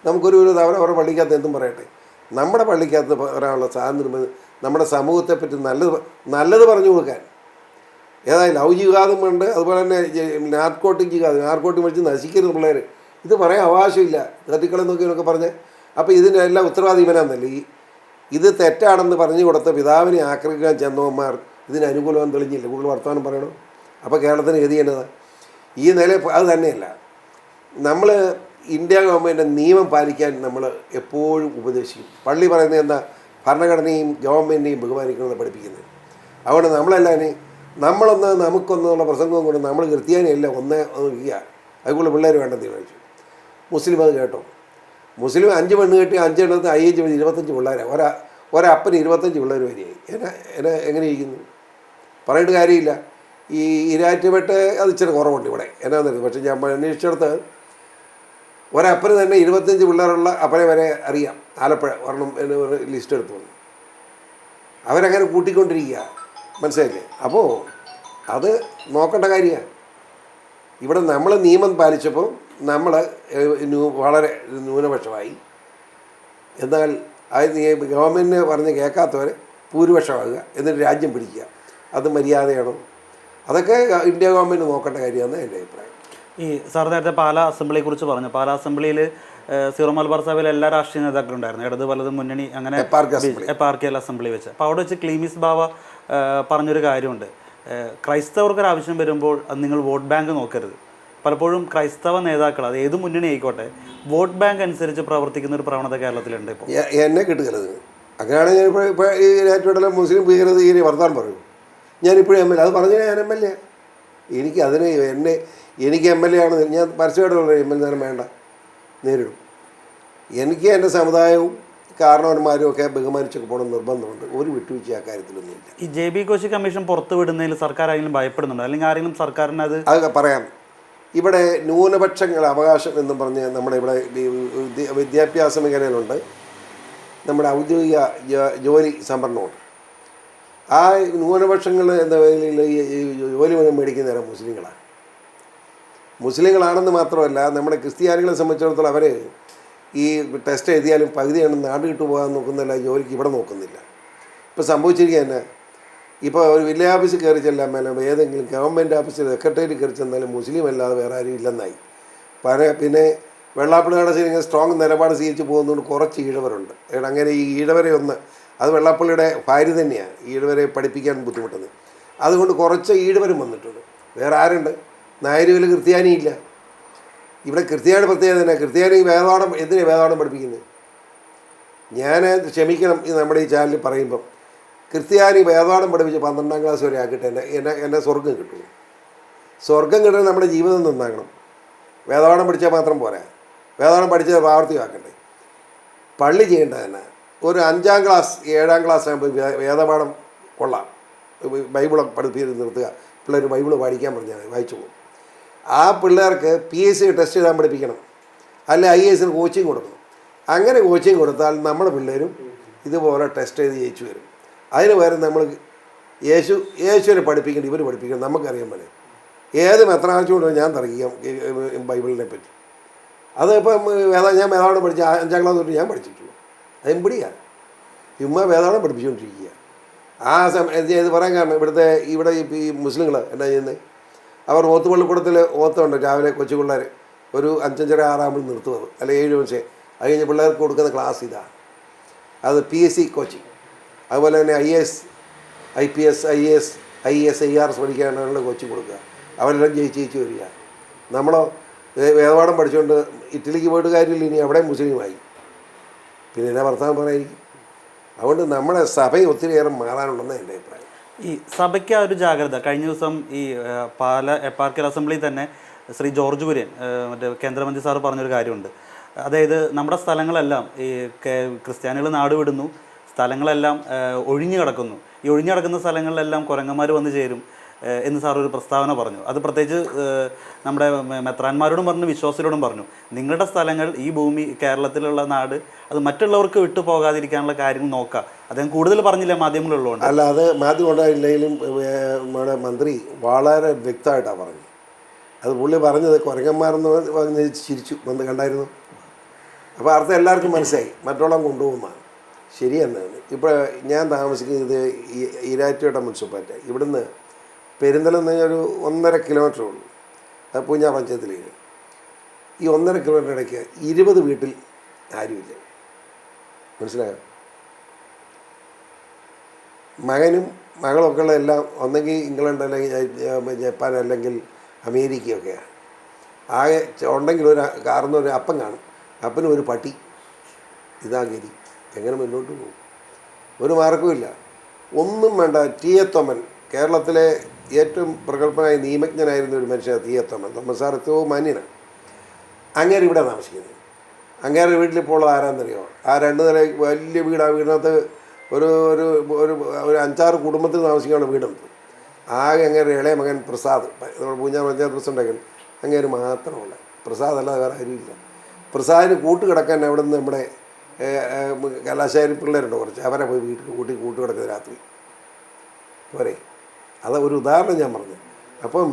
നമുക്കൊരു അവരവരുടെ പള്ളിക്കകത്ത് എന്തും പറയട്ടെ. നമ്മുടെ പള്ളിക്കകത്ത് പറയാനുള്ള സ്വാതന്ത്ര്യം നമ്മുടെ സമൂഹത്തെപ്പറ്റി നല്ലത് പറഞ്ഞു കൊടുക്കാൻ. ഏതായാലും ലവ് ജിഹാദും ഉണ്ട്, അതുപോലെ തന്നെ നാർക്കോട്ടിക് ജിഹാദ്, നാർക്കോട്ടിക് മേടിച്ച് നശിക്കരുത് പിള്ളേർ, ഇത് പറയാൻ അവകാശമില്ല, തട്ടിക്കളെ നോക്കിയൊക്കെ പറഞ്ഞ്. അപ്പോൾ ഇതിൻ്റെ എല്ലാം ഉത്തരവാദി ഇവനാന്നല്ലേ. ഇത് തെറ്റാണെന്ന് പറഞ്ഞു കൊടുത്ത പിതാവിനെ ആക്രമിക്കാൻ ചെന്നവന്മാർ ഇതിന് അനുകൂലമെന്ന് തെളിഞ്ഞില്ല. കൂടുതൽ വർത്തമാനം പറയണം. അപ്പോൾ കേരളത്തിന് ഗതി ചെയ്യുന്നത് ഈ നില അത് തന്നെയല്ല. നമ്മൾ ഇന്ത്യ ഗവൺമെൻറ് നിയമം പാലിക്കാൻ നമ്മൾ എപ്പോഴും ഉപദേശിക്കും. പള്ളി പറയുന്നത് എന്താ, ഭരണഘടനയും ഗവൺമെൻറ്റിനെയും ബഹുമാനിക്കണമെന്ന് പഠിപ്പിക്കുന്നത്. അതുകൊണ്ട് നമ്മളെല്ലാം നമുക്കൊന്നുള്ള പ്രസംഗവും കൊണ്ട് നമ്മൾ ക്രിസ്ത്യാനിയല്ല ഇരിക്കുക, അതുകൊണ്ട് പിള്ളേർ വേണ്ടെന്ന് തീരുമാനിച്ചു. മുസ്ലിം അത് കേട്ടോ. മുസ്ലിം 5 പെണ്ണ് കെട്ടി 5 എണ്ണത്ത് 25 പിള്ളേരാണ്. ഒരപ്പന് 25 പിള്ളേർ വരെയായി. എങ്ങനെ ഇരിക്കുന്നു പറഞ്ഞിട്ട് കാര്യമില്ല. ഈ ഇരാറ്റുപെട്ട് അത് ഇച്ചിരി കുറവുണ്ട് ഇവിടെ എന്നാന്ന്. പക്ഷേ ഞാൻ അന്വേഷിച്ചെടുത്ത് ഒരപ്പന് തന്നെ 25 പിള്ളേരുള്ള അപ്പനെ വരെ അറിയാം. ആലപ്പുഴ ഒരെണ്ണം ഒരു ലിസ്റ്റ് എടുത്തു വന്നു. അവരങ്ങനെ കൂട്ടിക്കൊണ്ടിരിക്കുക, മനസ്സിലായില്ലേ? അപ്പോൾ അത് നോക്കേണ്ട കാര്യമാണ്. ഇവിടെ നമ്മൾ നിയമം പാലിച്ചപ്പോൾ നമ്മൾ വളരെ ന്യൂനപക്ഷമായി. എന്നാൽ അത് ഗവൺമെൻറ്റിന് പറഞ്ഞ് കേൾക്കാത്തവർ ഭൂരിപക്ഷമാകുക, എന്നിട്ട് രാജ്യം പിടിക്കുക, അത് മര്യാദയാണോ? അതൊക്കെ ഇന്ത്യ ഗവൺമെൻറ് നോക്കേണ്ട കാര്യമാണെന്ന് എൻ്റെ അഭിപ്രായം. ഈ സാർ നേരത്തെ പാലാ അസംബ്ലിയെ കുറിച്ച് പറഞ്ഞു. പാലാ അസംബ്ലിയിൽ സീറോ മലബാർ സഭയിൽ എല്ലാ രാഷ്ട്രീയ നേതാക്കളും ഉണ്ടായിരുന്നു, ഇടത് വലത് മുന്നണി, അങ്ങനെ എപ്പാർക്കിയൽ അസംബ്ലി വെച്ച്. അപ്പോൾ അവിടെ വെച്ച് ക്ലീമിസ് ബാവ പറഞ്ഞൊരു കാര്യമുണ്ട്, ക്രൈസ്തവർക്കൊരാവശ്യം വരുമ്പോൾ അത് നിങ്ങൾ വോട്ട് ബാങ്ക് നോക്കരുത്. പലപ്പോഴും ക്രൈസ്തവ നേതാക്കൾ, അത് ഏത് മുന്നണി ആയിക്കോട്ടെ, വോട്ട് ബാങ്ക് അനുസരിച്ച് പ്രവർത്തിക്കുന്ന ഒരു പ്രവണത കേരളത്തിലുണ്ട്. ഇപ്പോൾ എന്നെ കിട്ടുകരുത്. അങ്ങനെയാണ് ഞാനിപ്പോൾ ഈ രാജ്യത്തോടെല്ലാം മുസ്ലിം ഭീകരത ഈ വർത്താനം പറയും. ഞാനിപ്പോഴും എം എൽ എ, അത് പറഞ്ഞാൽ ഞാൻ എം എൽ എ. എനിക്ക് എം എൽ എ ആണ്, ഞാൻ പരസ്യമായിട്ടുള്ള എം എൽ എ വേണ്ട, നേരിടും. എനിക്ക് എൻ്റെ സമുദായവും കാരണവന്മാരും ഒക്കെ ബഹുമാനിച്ചൊക്കെ പോകണം നിർബന്ധമുണ്ട്. ഒരു വിട്ടുവീഴ്ച ആ കാര്യത്തിലൊന്നുമില്ല. ഈ JB കോശി കമ്മീഷൻ പുറത്തു വിടുന്നതിൽ സർക്കാർ ആരെങ്കിലും ഭയപ്പെടുന്നുണ്ടോ, അല്ലെങ്കിൽ ആരെങ്കിലും സർക്കാരിന് അത് പറയാം. ഇവിടെ ന്യൂനപക്ഷങ്ങളുടെ അവകാശം എന്നും പറഞ്ഞ് നമ്മുടെ ഇവിടെ വിദ്യാഭ്യാസ മേഖലയിലുണ്ട്, നമ്മുടെ ഔദ്യോഗിക ജോലി സംവരണമുണ്ട്. ആ ന്യൂനപക്ഷങ്ങൾ എന്ന ജോലി മേടിക്കുന്നവരെ മുസ്ലിങ്ങളാണെന്ന് മാത്രമല്ല, നമ്മുടെ ക്രിസ്ത്യാനികളെ സംബന്ധിച്ചിടത്തോളം അവർ ഈ ടെസ്റ്റ് എഴുതിയാലും പകുതിയാണ് നാട് വിട്ടു പോകാൻ നോക്കുന്നില്ല, ജോലിക്ക് ഇവിടെ നോക്കുന്നില്ല. ഇപ്പോൾ സംഭവിച്ചിരിക്കുക തന്നെ, ഇപ്പോൾ ഒരു വില്ലേജ് ഓഫീസിൽ കയറി ചെല്ലാൻ മേലെ ഏതെങ്കിലും ഗവൺമെൻറ് ഓഫീസിൽ സെക്രട്ടേറിയറ്റ് കയറി ചെന്നാലും മുസ്ലിം അല്ലാതെ വേറെ ആരും ഇല്ലെന്നായി. പിന്നെ വെള്ളാപ്പള്ളിയുടെ ഇങ്ങനെ സ്ട്രോങ് നിലപാട് സ്വീകരിച്ച് പോകുന്നതുകൊണ്ട് കുറച്ച് ഈഴവരുണ്ട്. അങ്ങനെ ഈ ഈഴവരെ അത് വെള്ളാപ്പള്ളിയുടെ ഭാര്യ തന്നെയാണ് ഈഴവരെ പഠിപ്പിക്കാൻ ബുദ്ധിമുട്ടുന്നത്. അതുകൊണ്ട് കുറച്ച് ഈഴവരും വന്നിട്ടുണ്ട്. വേറെ ആരുണ്ട്? നായരുവിൽ ക്രിസ്ത്യാനിയില്ല. ഇവിടെ ക്രിസ്ത്യാനി പ്രത്യേകത തന്നെ. ക്രിസ്ത്യാനി വേദപാഠം പഠിപ്പിക്കുന്നത്? ഞാൻ ക്ഷമിക്കണം ഈ നമ്മുടെ ഈ ചാനലിൽ പറയുമ്പം, ക്രിസ്ത്യാനി വേദപാഠം പഠിപ്പിച്ച് 12ാം ക്ലാസ് വരെ ആക്കിയിട്ട് എന്നെ സ്വർഗം കിട്ടും. സ്വർഗം കിട്ടാൻ നമ്മുടെ ജീവിതം നന്നാകണം. വേദപാഠം പഠിച്ചാൽ മാത്രം പോരാ, വേദപാഠം പഠിച്ചത് പ്രാവർത്തികമാക്കണ്ടേ. പള്ളി ചെയ്യേണ്ടത് തന്നെ ഒരു 5ാം ക്ലാസ് 7ാം ക്ലാസ് ആകുമ്പോൾ വേദപാഠം കൊള്ളാം, ബൈബിള് പഠിപ്പിച്ച് നിർത്തുക. പിള്ളേർ ബൈബിള് പഠിക്കാൻ പറഞ്ഞാൽ വായിച്ചു പോകും. ആ പിള്ളേർക്ക് PSC ടെസ്റ്റ് എഴുതാൻ പഠിപ്പിക്കണം, അല്ലെ IAS കോച്ചിങ് കൊടുക്കണം. അങ്ങനെ കോച്ചിങ് കൊടുത്താൽ നമ്മുടെ പിള്ളേരും ഇതുപോലെ ടെസ്റ്റ് എഴുതി ജയിച്ചു വരും. അതിന് പകരം നമ്മൾ യേശുവിനെ പഠിപ്പിക്കേണ്ട, ഇവർ പഠിപ്പിക്കണം. നമുക്കറിയാൻ പോലെ ഏത് മെത്രാഴ്ച ഞാൻ തർക്കിക്കാം ബൈബിളിനെ പറ്റി. അതിപ്പം ഞാൻ വേദപാഠം പഠിച്ച 5ാം ക്ലാസ് തൊട്ട് ഞാൻ പഠിച്ചിട്ടുള്ളൂ. അതെമ്പിടിയാണ് ചുമ്മാ വേദപാഠം പഠിപ്പിച്ചുകൊണ്ടിരിക്കുക. ആ ഇത് പറയാൻ കാരണം ഇവിടെ ഈ മുസ്ലിങ്ങൾ എന്നാ ചെയ്യുന്നത്, അവർ ഓത്തുപള്ളിക്കൂടത്തിൽ ഓത്തുണ്ട് രാവിലെ കൊച്ചു പിള്ളേർ ഒരു 5:30 6 നിർത്തുന്നത്, അല്ലെങ്കിൽ 7 മണിക്ക്. അത് കഴിഞ്ഞ് പിള്ളേർക്ക് കൊടുക്കുന്ന ക്ലാസ് ഇതാണ്. അത് PSC കോച്ചിങ്. അതുപോലെ തന്നെ IAS IPS IAS IAS IRS പഠിക്കാനുള്ള കോച്ചിങ് കൊടുക്കുക. അവരെല്ലാം ജയിച്ച് വരിക. നമ്മളോ വേദപാഠം പഠിച്ചുകൊണ്ട് ഇറ്റലിക്ക് പോയിട്ട് കാര്യമില്ല, ഇനി അവിടെ മുസ്ലിമായി പിന്നെ എന്നാ വർത്തമാനം പറയായിരിക്കും. അതുകൊണ്ട് നമ്മുടെ സഭയെ ഒത്തിരിയേറെ മാറാനുണ്ടെന്ന് എൻ്റെ അഭിപ്രായം. ഈ സഭയ്ക്ക് ആ ഒരു ജാഗ്രത കഴിഞ്ഞ ദിവസം ഈ പാല എപ്പാർക്കൽ അസംബ്ലിയിൽ തന്നെ ശ്രീ ജോർജ് കുര്യൻ മറ്റേ കേന്ദ്രമന്ത്രി സാറ് പറഞ്ഞൊരു കാര്യമുണ്ട്. അതായത് നമ്മുടെ സ്ഥലങ്ങളെല്ലാം ഈ ക്രിസ്ത്യാനികൾ നാട് വിടുന്നു, സ്ഥലങ്ങളെല്ലാം ഒഴിഞ്ഞു കിടക്കുന്നു. ഈ ഒഴിഞ്ഞു കിടക്കുന്ന സ്ഥലങ്ങളിലെല്ലാം കുരങ്ങന്മാർ വന്ന് ചേരും എന്ന് സാർ ഒരു പ്രസ്താവന പറഞ്ഞു. അത് പ്രത്യേകിച്ച് നമ്മുടെ മെത്രാന്മാരോടും പറഞ്ഞു, വിശ്വാസികളോടും പറഞ്ഞു, നിങ്ങളുടെ സ്ഥലങ്ങൾ, ഈ ഭൂമി, കേരളത്തിലുള്ള നാട്, അത് മറ്റുള്ളവർക്ക് വിട്ടു പോകാതിരിക്കാനുള്ള കാര്യങ്ങൾ നോക്കുക. അദ്ദേഹം കൂടുതൽ പറഞ്ഞില്ല മാധ്യമങ്ങളുള്ളതുകൊണ്ട്. അല്ല, അത് മാധ്യമം ഉണ്ടായില്ലെങ്കിലും നമ്മുടെ മന്ത്രി വളരെ വ്യക്തമായിട്ടാണ് പറഞ്ഞത്. അത് പുള്ളി പറഞ്ഞത് കുരങ്ങന്മാരെന്ന് പറഞ്ഞ് ചിരിച്ചു വന്ന് കണ്ടായിരുന്നു. അപ്പോൾ അർത്ഥം എല്ലാവർക്കും മനസ്സിലായി, മറ്റോളം കൊണ്ടുപോകുന്നതാണ് ശരിയെന്നാണ്. ഇപ്പോൾ ഞാൻ താമസിക്കുന്നത് ഈരാറ്റുപേട്ട മുനിസിപ്പാലിറ്റി. ഇവിടുന്ന് പെരിന്തലെന്ന് പറഞ്ഞാൽ ഒരു 1.5 കിലോമീറ്റർ ഉള്ളൂ. അത് പൂഞ്ഞാ പഞ്ചായത്തിലേക്ക്. ഈ 1.5 കിലോമീറ്റർ ഇടയ്ക്ക് 20 വീട്ടിൽ ആരുമില്ല. മനസ്സിലായോ? മകനും മകളൊക്കെ ഉള്ള എല്ലാം ഒന്നെങ്കിൽ ഇംഗ്ലണ്ട് അല്ലെങ്കിൽ ജപ്പാൻ അല്ലെങ്കിൽ അമേരിക്കയൊക്കെയാണ്. ആകെ ഉണ്ടെങ്കിൽ ഒരു കാർന്ന് ഒരു അപ്പം കാണും, അപ്പനും ഒരു പട്ടി. ഇതാ ഗതി. എങ്ങനെ മുന്നോട്ട് പോകും? ഒരു മാർക്കുമില്ല, ഒന്നും വേണ്ട. T.A. തോമൻ, കേരളത്തിലെ ഏറ്റവും പ്രഗത്ഭനായ നിയമജ്ഞനായിരുന്ന ഒരു മനുഷ്യൻ T.A. തോമൻ. തോമൻ സാർ ഏറ്റവും മാന്യനാണ്. അങ്ങേര് ഇവിടെ താമസിക്കുന്നത്. അങ്ങേരുടെ വീട്ടിൽ ഇപ്പോൾ ആരാന്നറിയോ? ആ 2 നില വലിയ വീട്. ആ വീടിനകത്ത് ഒരു ഒരു ഒരു 5-6 കുടുംബത്തിൽ താമസിക്കാനുള്ള വീടുണ്ട്. ആകെ അങ്ങേരുടെ ഇളയ മകൻ പ്രസാദ്, നമ്മൾ പൂഞ്ഞാ പഞ്ചായത്ത് പ്രസിഡൻ്റൊക്കെ, അങ്ങേര് മാത്രമല്ല. പ്രസാദ് അല്ലാതെ വേറെ ആരുമില്ല. പ്രസാദിന് കൂട്ട് കിടക്കാൻ അവിടെ നിന്ന് നമ്മുടെ കലാശാരി പിള്ളേരുണ്ട് കുറച്ച്, അവരെ പോയി വീട്ടിൽ കൂട്ട് കിടക്കുന്നത് രാത്രി പോരെ. അത് ഒരു ഉദാഹരണം ഞാൻ പറഞ്ഞു. അപ്പം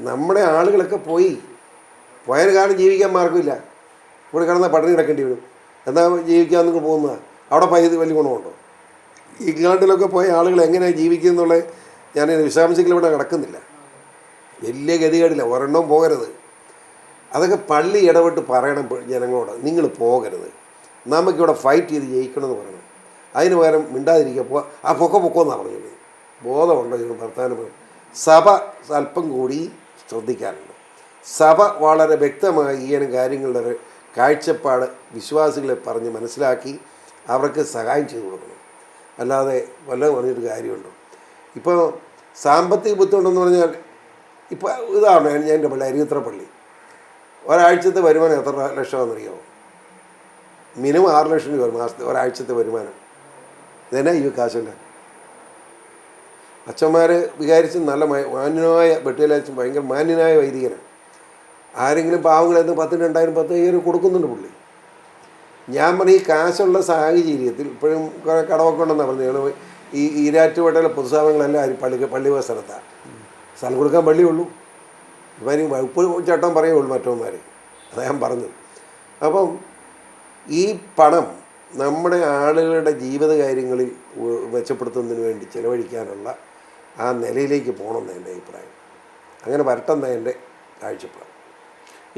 നമ്മുടെ ആളുകളൊക്കെ പോയൊരു കാലം ജീവിക്കാൻ മാർഗമില്ല. ഇവിടെ കിടന്നാൽ പട്ടിണി കിടക്കേണ്ടി വരും. എന്നാൽ ജീവിക്കാമെന്നൊക്കെ പോകുന്നതാണ്. അവിടെ പൈത് വലിയ ഗുണമുണ്ടോ? ഇംഗ്ലണ്ടിലൊക്കെ പോയ ആളുകൾ എങ്ങനെയാണ് ജീവിക്കുന്നുള്ള ഞാൻ വിശദാംശങ്ങൾ ഇവിടെ കിടക്കുന്നില്ല. വലിയ ഗതികേടില്ല, ഒരെണ്ണം പോകരുത്. അതൊക്കെ പള്ളി ഇടപെട്ട് പറയണം ജനങ്ങളോട്, നിങ്ങൾ പോകരുത്, നമുക്കിവിടെ ഫൈറ്റ് ചെയ്ത് ജയിക്കണമെന്ന് പറയണം. അതിന് പകരം മിണ്ടാതിരിക്കുക, ആ പൊക്കോന്നാണ് പറഞ്ഞത്. ബോധമുണ്ടോ ഇതിന് വർത്താനം? സഭ അല്പം കൂടി ശ്രദ്ധിക്കാറുണ്ട്. സഭ വളരെ വ്യക്തമായി ഈ കാര്യങ്ങളുടെ കാഴ്ചപ്പാട് വിശ്വാസികളെ പറഞ്ഞ് മനസ്സിലാക്കി അവർക്ക് സഹായം ചെയ്തു കൊടുക്കണം. അല്ലാതെ വല്ലതും പറഞ്ഞിട്ട് കാര്യമുണ്ടോ? ഇപ്പോൾ സാമ്പത്തിക ബുദ്ധിമുട്ടെന്ന് പറഞ്ഞാൽ ഇപ്പോൾ ഇതാണ് ഞാൻ എൻ്റെ പള്ളി അരിയത്ര പള്ളി. ഒരാഴ്ചത്തെ വരുമാനം എത്ര ലക്ഷമാണെന്നറിയാമോ? മിനിമം 6 ലക്ഷം രൂപ മാസത്തെ ഒരാഴ്ചത്തെ വരുമാനം. ഇതെന്നാ ഈ കാശുണ്ട്? അച്ഛന്മാർ വിചാരിച്ച് നല്ല മാന്യനായ വെട്ടിയിലച്ഛൻ, ഭയങ്കര മാന്യനായ വൈദികനാണ്. ആരെങ്കിലും പാവങ്ങളെന്ന് 10,000 2,000 10,000 കൊടുക്കുന്നുണ്ട് പുള്ളി. ഞാൻ പറഞ്ഞ ഈ കാശുള്ള സാഹചര്യത്തിൽ ഇപ്പോഴും കടമൊക്കെ ഉണ്ടെന്നാണ് പറഞ്ഞത്. ഈ ഈരാറ്റുപേട്ടയിലെ പൊതുസ്ഥാപനങ്ങളെല്ലാം പള്ളി സ്ഥലത്താണ്. സ്ഥലം കൊടുക്കാൻ പള്ളിയുള്ളൂ. ഇവരും വകുപ്പ് ചട്ടം പറയുള്ളൂ മറ്റവന്മാർ. അതാ ഞാൻ പറഞ്ഞത്. അപ്പം ഈ പണം നമ്മുടെ ആളുകളുടെ ജീവിത കാര്യങ്ങളിൽ മെച്ചപ്പെടുത്തുന്നതിന് വേണ്ടി ചിലവഴിക്കാനുള്ള ആ നിലയിലേക്ക് പോകണമെന്ന് എൻ്റെ അഭിപ്രായം. അങ്ങനെ വരട്ടെന്നാണ് എൻ്റെ കാഴ്ചപ്പാട്.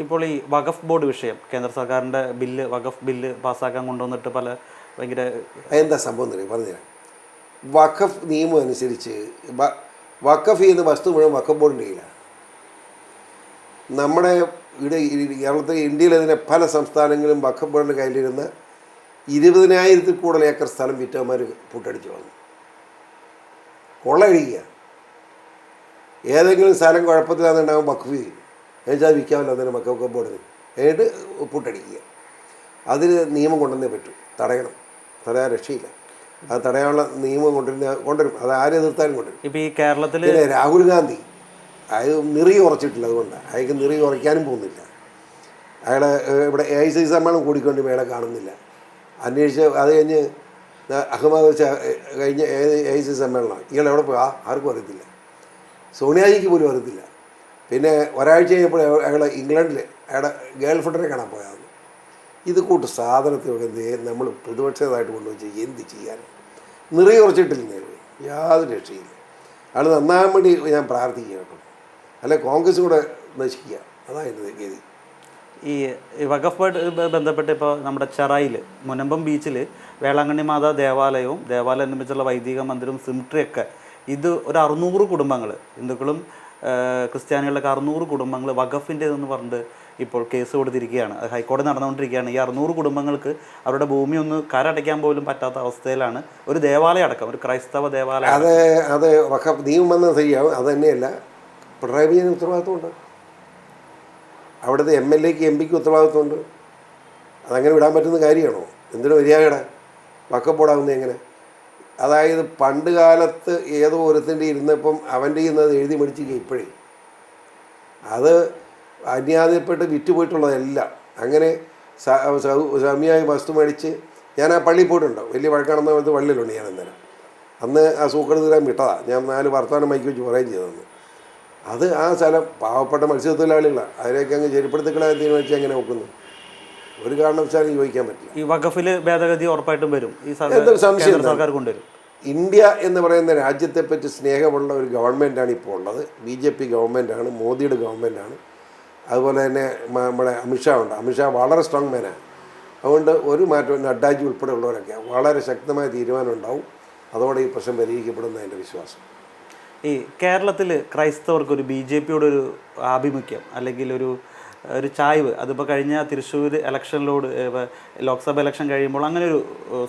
ഇപ്പോൾ ഈ വഖഫ് ബോർഡ് വിഷയം, കേന്ദ്ര സർക്കാരിൻ്റെ ബില്ല്, വഖഫ് ബില്ല് പാസ്സാക്കാൻ കൊണ്ടുവന്നിട്ട് ഭയങ്കര എന്താ സംഭവം എന്നറിയാം, പറഞ്ഞുതരാം. വഖഫ് നിയമം അനുസരിച്ച് വഖഫ് ചെയ്യുന്ന വസ്തു മുഴുവൻ വഖഫ് ബോർഡിൻ്റെ കയ്യിലാണ്. നമ്മുടെ ഇവിടെ കേരളത്തിൽ, ഇന്ത്യയിലെ തന്നെ പല സംസ്ഥാനങ്ങളും വഖഫ് ബോർഡിൻ്റെ കയ്യിലിരുന്ന് 20,000-ൽ കൂടുതൽ ഏക്കർ സ്ഥലം വിറ്റവന്മാർ പൂട്ടടിച്ചു വന്നു. കൊള്ളയടിക്കുക. ഏതെങ്കിലും സ്ഥലം കുഴപ്പത്തിലാണെന്നുണ്ടാകും വഖഫ് ചെയ്യും. എന്നുവെച്ചാൽ അത് വിൽക്കാമല്ലോ തന്നെ വഖഫ് ബോർഡിന്. എന്നിട്ട് പൂട്ടടിക്കുക. അതിന് നിയമം കൊണ്ടുവന്നേ പറ്റൂ. തടയാൻ രക്ഷയില്ല. അത് തടയാനുള്ള നിയമം കൊണ്ടുവരും. അത് ആരെ എതിർത്താലും കൊണ്ടുവരും. ഇപ്പോൾ ഈ കേരളത്തിൽ രാഹുൽ ഗാന്ധി അയാൾ നിറി ഉറച്ചിട്ടില്ല. അതുകൊണ്ട് അയാൾക്ക് നിറി ഉറയ്ക്കാനും പോകുന്നില്ല. അയാളെ ഇവിടെ AICC സമ്മേളനം കൂടിക്കൊണ്ട് അയാളെ കാണുന്നില്ല. അന്വേഷിച്ച് അത് കഴിഞ്ഞ് അഹമ്മദ് കഴിഞ്ഞ AICC സമ്മേളനം ഇയാൾ എവിടെ പോയി ആർക്കും അറിയത്തില്ല. സോണിയാജിക്ക് പോലും അറിയത്തില്ല. പിന്നെ ഒരാഴ്ച കഴിഞ്ഞപ്പോൾ അയാൾ ഇംഗ്ലണ്ടിൽ അയാളുടെ ഗേൾ ഫ്രണ്ടിനെ കാണാൻ പോയാൽ ഇത് കൂട്ട് സാധനത്തിനൊക്കെ നമ്മൾ പ്രതിപക്ഷതായിട്ട് കൊണ്ടുവച്ച് എന്ത് ചെയ്യാനും നിറയെ ഉറച്ചിട്ടില്ല. യാതൊരു രക്ഷയില്ല. അയാൾ നന്നാൻ വേണ്ടി ഞാൻ പ്രാർത്ഥിക്കുക കേട്ടോ. അല്ലെ കോൺഗ്രസ് കൂടെ നശിക്കുക. അതായത് ഗതി. ഈ വഖഫുമായിട്ട് ബന്ധപ്പെട്ട് ഇപ്പോൾ നമ്മുടെ ചെറായിൽ മുനമ്പം ബീച്ചിൽ വേളാങ്കണ്ണി മാതാ ദേവാലയവും ദേവാലയം നിർമ്മിച്ചുള്ള വൈദിക മന്ദിരവും സിമിട്രിയൊക്കെ ഇത് ഒരു 600 കുടുംബങ്ങൾ, ഹിന്ദുക്കളും ക്രിസ്ത്യാനികളിലൊക്കെ 600 കുടുംബങ്ങൾ വഖഫിൻ്റെതെന്ന് പറഞ്ഞിട്ട് ഇപ്പോൾ കേസ് കൊടുത്തിരിക്കുകയാണ്. ഹൈക്കോടതി നടന്നുകൊണ്ടിരിക്കുകയാണ്. ഈ 600 കുടുംബങ്ങൾക്ക് അവരുടെ ഭൂമി ഒന്ന് കരടയ്ക്കാൻ പോലും പറ്റാത്ത അവസ്ഥയിലാണ്. ഒരു ദേവാലയം അടക്കം, ഒരു ക്രൈസ്തവ ദേവാലയം. അത് വഖഫ് നിയമം വന്നത് ശരിയാവും. അത് തന്നെയല്ല, പിണറായി വിജയന് ഉത്തരവാദിത്വമുണ്ട്, അവിടുത്തെ MLA-ക്ക് MP-ക്ക് ഉത്തരവാദിത്വമുണ്ട്. അതങ്ങനെ വിടാൻ പറ്റുന്ന കാര്യമാണോ? എന്തിനു മര്യാദയുടെ വഖഫ് ബോർഡാവുന്നത് എങ്ങനെ? അതായത് പണ്ട് കാലത്ത് ഏതോ ഒരുത്തിൻ്റെ ഇരുന്നപ്പം അവൻ്റെ ഇന്നത് എഴുതി മേടിച്ചിരിക്കുക. ഇപ്പോഴേ അത് അന്യായപ്പെട്ട് വിറ്റുപോയിട്ടുള്ളതെല്ലാം അങ്ങനെ സമയമായി വസ്തു മേടിച്ച് ഞാൻ ആ പള്ളിയിൽ പോയിട്ടുണ്ടോ, വലിയ വഴക്കാണെന്ന പോലത്തെ പള്ളിയിലുണ്ട് ഞാൻ അന്നേരം. അന്ന് ആ സൂക്കട് തീരാൻ വിട്ടതാണ്. ഞാൻ 4 വർത്തമാനം മൈക്ക് വെച്ച് പറയുകയും ചെയ്തതെന്ന്. അത് ആ സ്ഥലം പാവപ്പെട്ട മത്സ്യത്തൊഴിലാളികളാണ്. അതിലേക്ക് അങ്ങ് ചെരുപ്പെടുത്തിക്കളാൻ തീരുമാനിച്ച് എങ്ങനെ നോക്കുന്നു? ഒരു കാരണവശാലും യോജിക്കാൻ പറ്റില്ല. ഈ വഖഫിൽ ഭേദഗതി ഉറപ്പായിട്ടും വരും, ഈ സംശയം സർക്കാർ കൊണ്ടുവരും. ഇന്ത്യ എന്ന് പറയുന്ന രാജ്യത്തെപ്പറ്റി സ്നേഹമുള്ള ഒരു ഗവൺമെൻറ്റാണ് ഇപ്പോൾ ഉള്ളത്. BJP ഗവൺമെൻറ്റാണ്, മോദിയുടെ ഗവൺമെൻറ്റാണ്. അതുപോലെ തന്നെ നമ്മുടെ അമിത്ഷാ ഉണ്ട്. അമിത്ഷാ വളരെ സ്ട്രോങ് മാനാണ്. അതുകൊണ്ട് ഒരു മാറ്റവും നഡ്ഡാജി ഉൾപ്പെടെയുള്ളവരൊക്കെ വളരെ ശക്തമായ തീരുമാനം ഉണ്ടാവും. അതോടെ ഈ പ്രശ്നം പരിഹരിക്കപ്പെടുന്ന എൻ്റെ വിശ്വാസം. ഈ കേരളത്തിൽ ക്രൈസ്തവർക്കൊരു BJP-യോട് ഒരു ആഭിമുഖ്യം അല്ലെങ്കിൽ ഒരു ചായ്വ്, അതിപ്പോൾ കഴിഞ്ഞ തൃശ്ശൂർ ഇലക്ഷനിലോട് ലോക്സഭ ഇലക്ഷൻ കഴിയുമ്പോൾ അങ്ങനെ ഒരു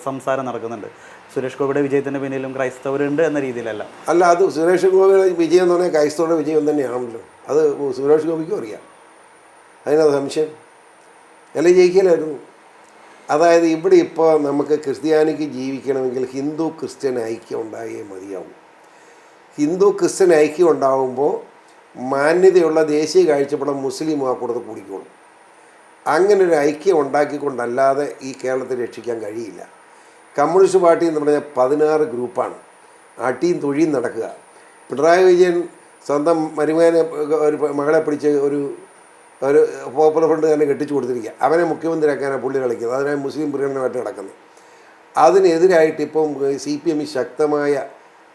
സംസാരം നടക്കുന്നുണ്ട്. സുരേഷ് ഗോപിയുടെ വിജയത്തിൻ്റെ പിന്നിലും ക്രൈസ്തവരുണ്ട് എന്ന രീതിയിലല്ല. അല്ല, അത് സുരേഷ് ഗോപിയുടെ വിജയം എന്ന് പറഞ്ഞാൽ ക്രൈസ്തവരുടെ വിജയം തന്നെയാണല്ലോ. അത് സുരേഷ് ഗോപിക്കും അറിയാം. അതിനത് സംശയം അല്ലെ? ജയിക്കലായിരുന്നു. അതായത് ഇവിടെ ഇപ്പോൾ നമുക്ക് ക്രിസ്ത്യാനിക്ക് ജീവിക്കണമെങ്കിൽ ഹിന്ദു ക്രിസ്ത്യൻ ഐക്യം ഉണ്ടായേ മതിയാവും. ഹിന്ദു ക്രിസ്ത്യൻ ഐക്യം ഉണ്ടാകുമ്പോൾ മാന്യതയുള്ള ദേശീയ കാഴ്ചപ്പാടും മുസ്ലിം ആ കൂടത്ത് കൂടിക്കോളും. അങ്ങനെ ഒരു ഐക്യം ഉണ്ടാക്കിക്കൊണ്ടല്ലാതെ ഈ കേരളത്തെ രക്ഷിക്കാൻ കഴിയില്ല. കമ്മ്യൂണിസ്റ്റ് പാർട്ടി എന്ന് പറഞ്ഞാൽ 16 ഗ്രൂപ്പാണ്. അട്ടിയും തൊഴിയും നടക്കുക. പിണറായി വിജയൻ സ്വന്തം മരുമകനെ ഒരു മകളെ പിടിച്ച് ഒരു പോപ്പുലർ ഫ്രണ്ട് തന്നെ കെട്ടിച്ചു കൊടുത്തിരിക്കുക. അവനെ മുഖ്യമന്ത്രിയാക്കാനാണ് പുള്ളി കളിക്കുന്നത്. അതിനായി മുസ്ലിം പ്രീണനമായിട്ട് നടക്കുന്നത്. അതിനെതിരായിട്ട് ഇപ്പം CPM ശക്തമായ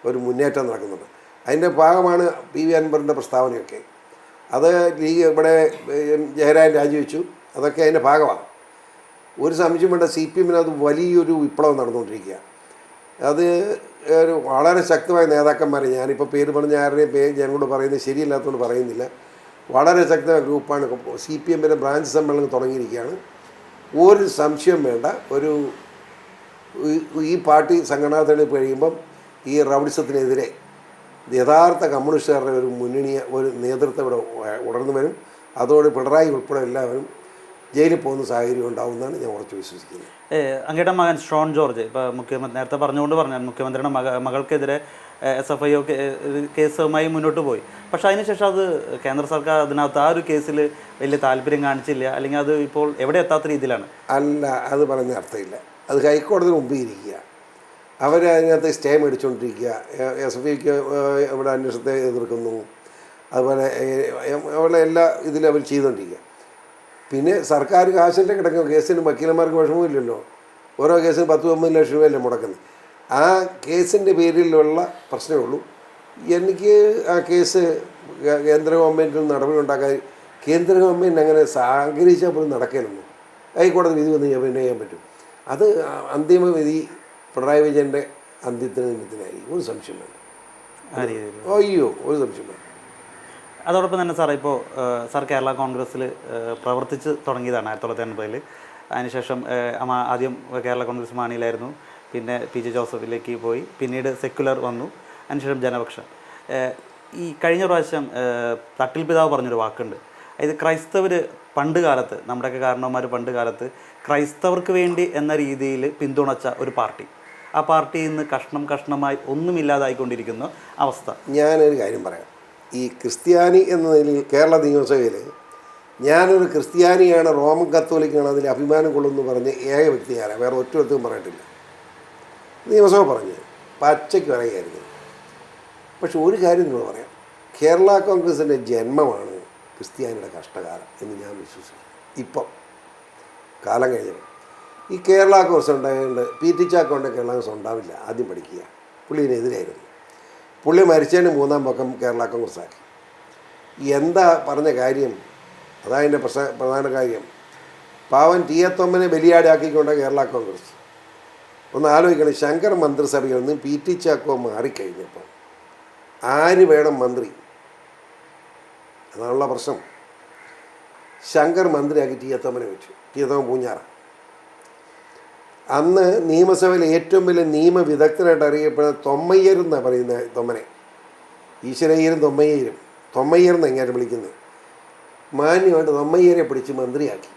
ഒരു മുന്നേറ്റം നടക്കുന്നുണ്ട്. അതിൻ്റെ ഭാഗമാണ് PV അൻവറിൻ്റെ പ്രസ്താവനയൊക്കെ. അത് ലീഗ് ഇവിടെ ജയരാജൻ രാജിവെച്ചു. അതൊക്കെ അതിൻ്റെ ഭാഗമാണ്. ഒരു സംശയം വേണ്ട, CPM-ന് അത് വലിയൊരു വിപ്ലവം നടന്നുകൊണ്ടിരിക്കുക. അത് ഒരു വളരെ ശക്തമായ നേതാക്കന്മാരെ, ഞാനിപ്പോൾ പേര് പറഞ്ഞ ആരുടെയും പേര് ഞങ്ങളോട് പറയുന്നത് ശരിയല്ലാത്തതുകൊണ്ട് പറയുന്നില്ല, വളരെ ശക്തമായ ഗ്രൂപ്പാണ്. CPM-ൻ്റെ ബ്രാഞ്ച് സമ്മേളനം തുടങ്ങിയിരിക്കുകയാണ്. ഒരു സംശയം വേണ്ട, ഈ പാർട്ടി സംഘടനാ തെളിവ് കഴിയുമ്പം ഈ റൗഡിസത്തിനെതിരെ യഥാർത്ഥ കമ്മ്യൂണിസ്റ്റുകാരുടെ ഒരു മുന്നണിയെ, ഒരു നേതൃത്വം ഇവിടെ ഉടർന്നു വരും. അതോടെ പിണറായി ഉൾപ്പെടെ എല്ലാവരും ജയിലിൽ പോകുന്ന സാഹചര്യം ഉണ്ടാവുമെന്നാണ് ഞാൻ ഉറച്ചു വിശ്വസിക്കുന്നത്. അങ്ങയുടെ മകൻ ഷോൺ ജോർജ് ഇപ്പോൾ മുഖ്യമന്ത്രി നേരത്തെ പറഞ്ഞാൽ മുഖ്യമന്ത്രിയുടെ മകൾക്കെതിരെ SFI കേസുമായി മുന്നോട്ട് പോയി. പക്ഷേ അതിനുശേഷം അത് കേന്ദ്ര സർക്കാർ അതിനകത്ത് ആ ഒരു കേസിൽ വലിയ താല്പര്യം കാണിച്ചില്ല, അല്ലെങ്കിൽ അത് ഇപ്പോൾ എവിടെ എത്താത്ത രീതിയിലാണ്. അല്ല, അത് പറഞ്ഞ അർത്ഥമില്ല. അത് ഹൈക്കോടതിന് മുമ്പിൽ ഇരിക്കുക. അവരതിനകത്ത് സ്റ്റേ മേടിച്ചുകൊണ്ടിരിക്കുക. SFIക്ക് ഇവിടെ അന്വേഷണത്തെ എതിർക്കുന്നു. അതുപോലെ എല്ലാ ഇതിലും അവർ ചെയ്തുകൊണ്ടിരിക്കുക. പിന്നെ സർക്കാർ കാശിൻ്റെ കിടക്കുന്ന കേസിന് വക്കീലന്മാർക്ക് വിഷമമില്ലല്ലോ. ഓരോ കേസിന് 10-9 ലക്ഷം രൂപയല്ലേ മുടക്കുന്നത്. ആ കേസിൻ്റെ പേരിലുള്ള പ്രശ്നമേ ഉള്ളൂ. എനിക്ക് ആ കേസ് കേന്ദ്ര ഗവൺമെൻറ്റിൽ നടപടി ഉണ്ടാക്കാൻ, കേന്ദ്ര ഗവൺമെൻറ് അങ്ങനെ ആഗ്രഹിച്ചാൽ പോലും നടക്കാനൊന്നും ഹൈക്കോടതി വിധി വന്ന് പിന്നെ ചെയ്യാൻ പറ്റും. അത് അന്തിമ വിധി പിണറായി വിജയൻ്റെ അന്ത്യത്തിനായി ഒരു സംശയം വേണ്ട. അയ്യോ, ഒരു സംശയം വേണ്ട. അതോടൊപ്പം തന്നെ സാർ, ഇപ്പോൾ സാർ കേരള കോൺഗ്രസ്സിൽ പ്രവർത്തിച്ച് തുടങ്ങിയതാണ് 1980-ൽ. അതിനുശേഷം ആദ്യം കേരള കോൺഗ്രസ് മാണിയിലായിരുന്നു, പിന്നെ PJ ജോസഫിലേക്ക് പോയി, പിന്നീട് സെക്യുലർ വന്നു, അതിനുശേഷം ജനപക്ഷം. ഈ കഴിഞ്ഞ പ്രാവശ്യം തട്ടിൽ പിതാവ് പറഞ്ഞൊരു വാക്കുണ്ട്. അതായത് ക്രൈസ്തവർ പണ്ട് കാലത്ത്, നമ്മുടെയൊക്കെ കാരണവന്മാർ പണ്ട് കാലത്ത് ക്രൈസ്തവർക്ക് വേണ്ടി എന്ന രീതിയിൽ പിന്തുണച്ച ഒരു പാർട്ടി, ആ പാർട്ടി ഇന്ന് കഷ്ണമായി ഒന്നുമില്ലാതായിക്കൊണ്ടിരിക്കുന്ന അവസ്ഥ. ഞാനൊരു കാര്യം പറയാം. ഈ ക്രിസ്ത്യാനി എന്ന നിലയിൽ കേരള നിയമസഭയിൽ ഞാനൊരു ക്രിസ്ത്യാനിയാണ്, റോമൻ കത്തോലിക്കാണ്, അതിൽ അഭിമാനം കൊള്ളുമെന്ന് പറഞ്ഞ് ഏക വ്യക്തിയാണ്. വേറെ ഒറ്റ വ്യക്തിയും പറഞ്ഞിട്ടില്ല. നിയമസഭ പറഞ്ഞു പച്ചയ്ക്ക് പറയുകയായിരുന്നു. പക്ഷെ ഒരു കാര്യം നിങ്ങൾ പറയാം, കേരള കോൺഗ്രസിൻ്റെ ജന്മമാണ് ക്രിസ്ത്യാനിയുടെ കഷ്ടകാലം എന്ന് ഞാൻ വിശ്വസിക്കുന്നു. ഇപ്പം കാലം കഴിഞ്ഞപ്പോൾ ഈ കേരള കോൺഗ്രസ് ഉണ്ടായതുകൊണ്ട് PT ചാക്കോൻ്റെ കേരള കോൺഗ്രസ് ഉണ്ടാവില്ല. ആദ്യം പഠിക്കുക. പുള്ളി ഇതിനെതിരായിരുന്നു. പുള്ളി മരിച്ചതിന് 3-ാം പക്കം കേരള കോൺഗ്രസ് ആക്കി. എന്താ പറഞ്ഞ കാര്യം? അതതിൻ്റെ പ്രധാന കാര്യം. പാവൻ ടി എ തൊമ്മനെ ബലിയാടാക്കിക്കൊണ്ട് കേരള കോൺഗ്രസ്. ഒന്ന് ആലോചിക്കണം, ശങ്കർ മന്ത്രിസഭയിൽ നിന്ന് പി ടി ചാക്കോ മാറിക്കഴിഞ്ഞപ്പോൾ ആര് വേണം മന്ത്രി? അതാണുള്ള പ്രശ്നം. ശങ്കർ മന്ത്രിയാക്കി ടി എ തൊമ്മനെ വെച്ചു. T A Thomman Poonjar. അന്ന് നിയമസഭയിലെ ഏറ്റവും വലിയ നിയമവിദഗ്ധനായിട്ട് അറിയപ്പെടുന്ന തൊമ്മയ്യർ എന്നാണ് പറയുന്നത്. തൊമ്മനെ ഈശ്വരയ്യരും തൊമ്മയ്യർ എന്ന് എങ്ങനെ വിളിക്കുന്നത്. മാന്യമായിട്ട് തൊമ്മയ്യരെ പിടിച്ച് മന്ത്രിയാക്കി.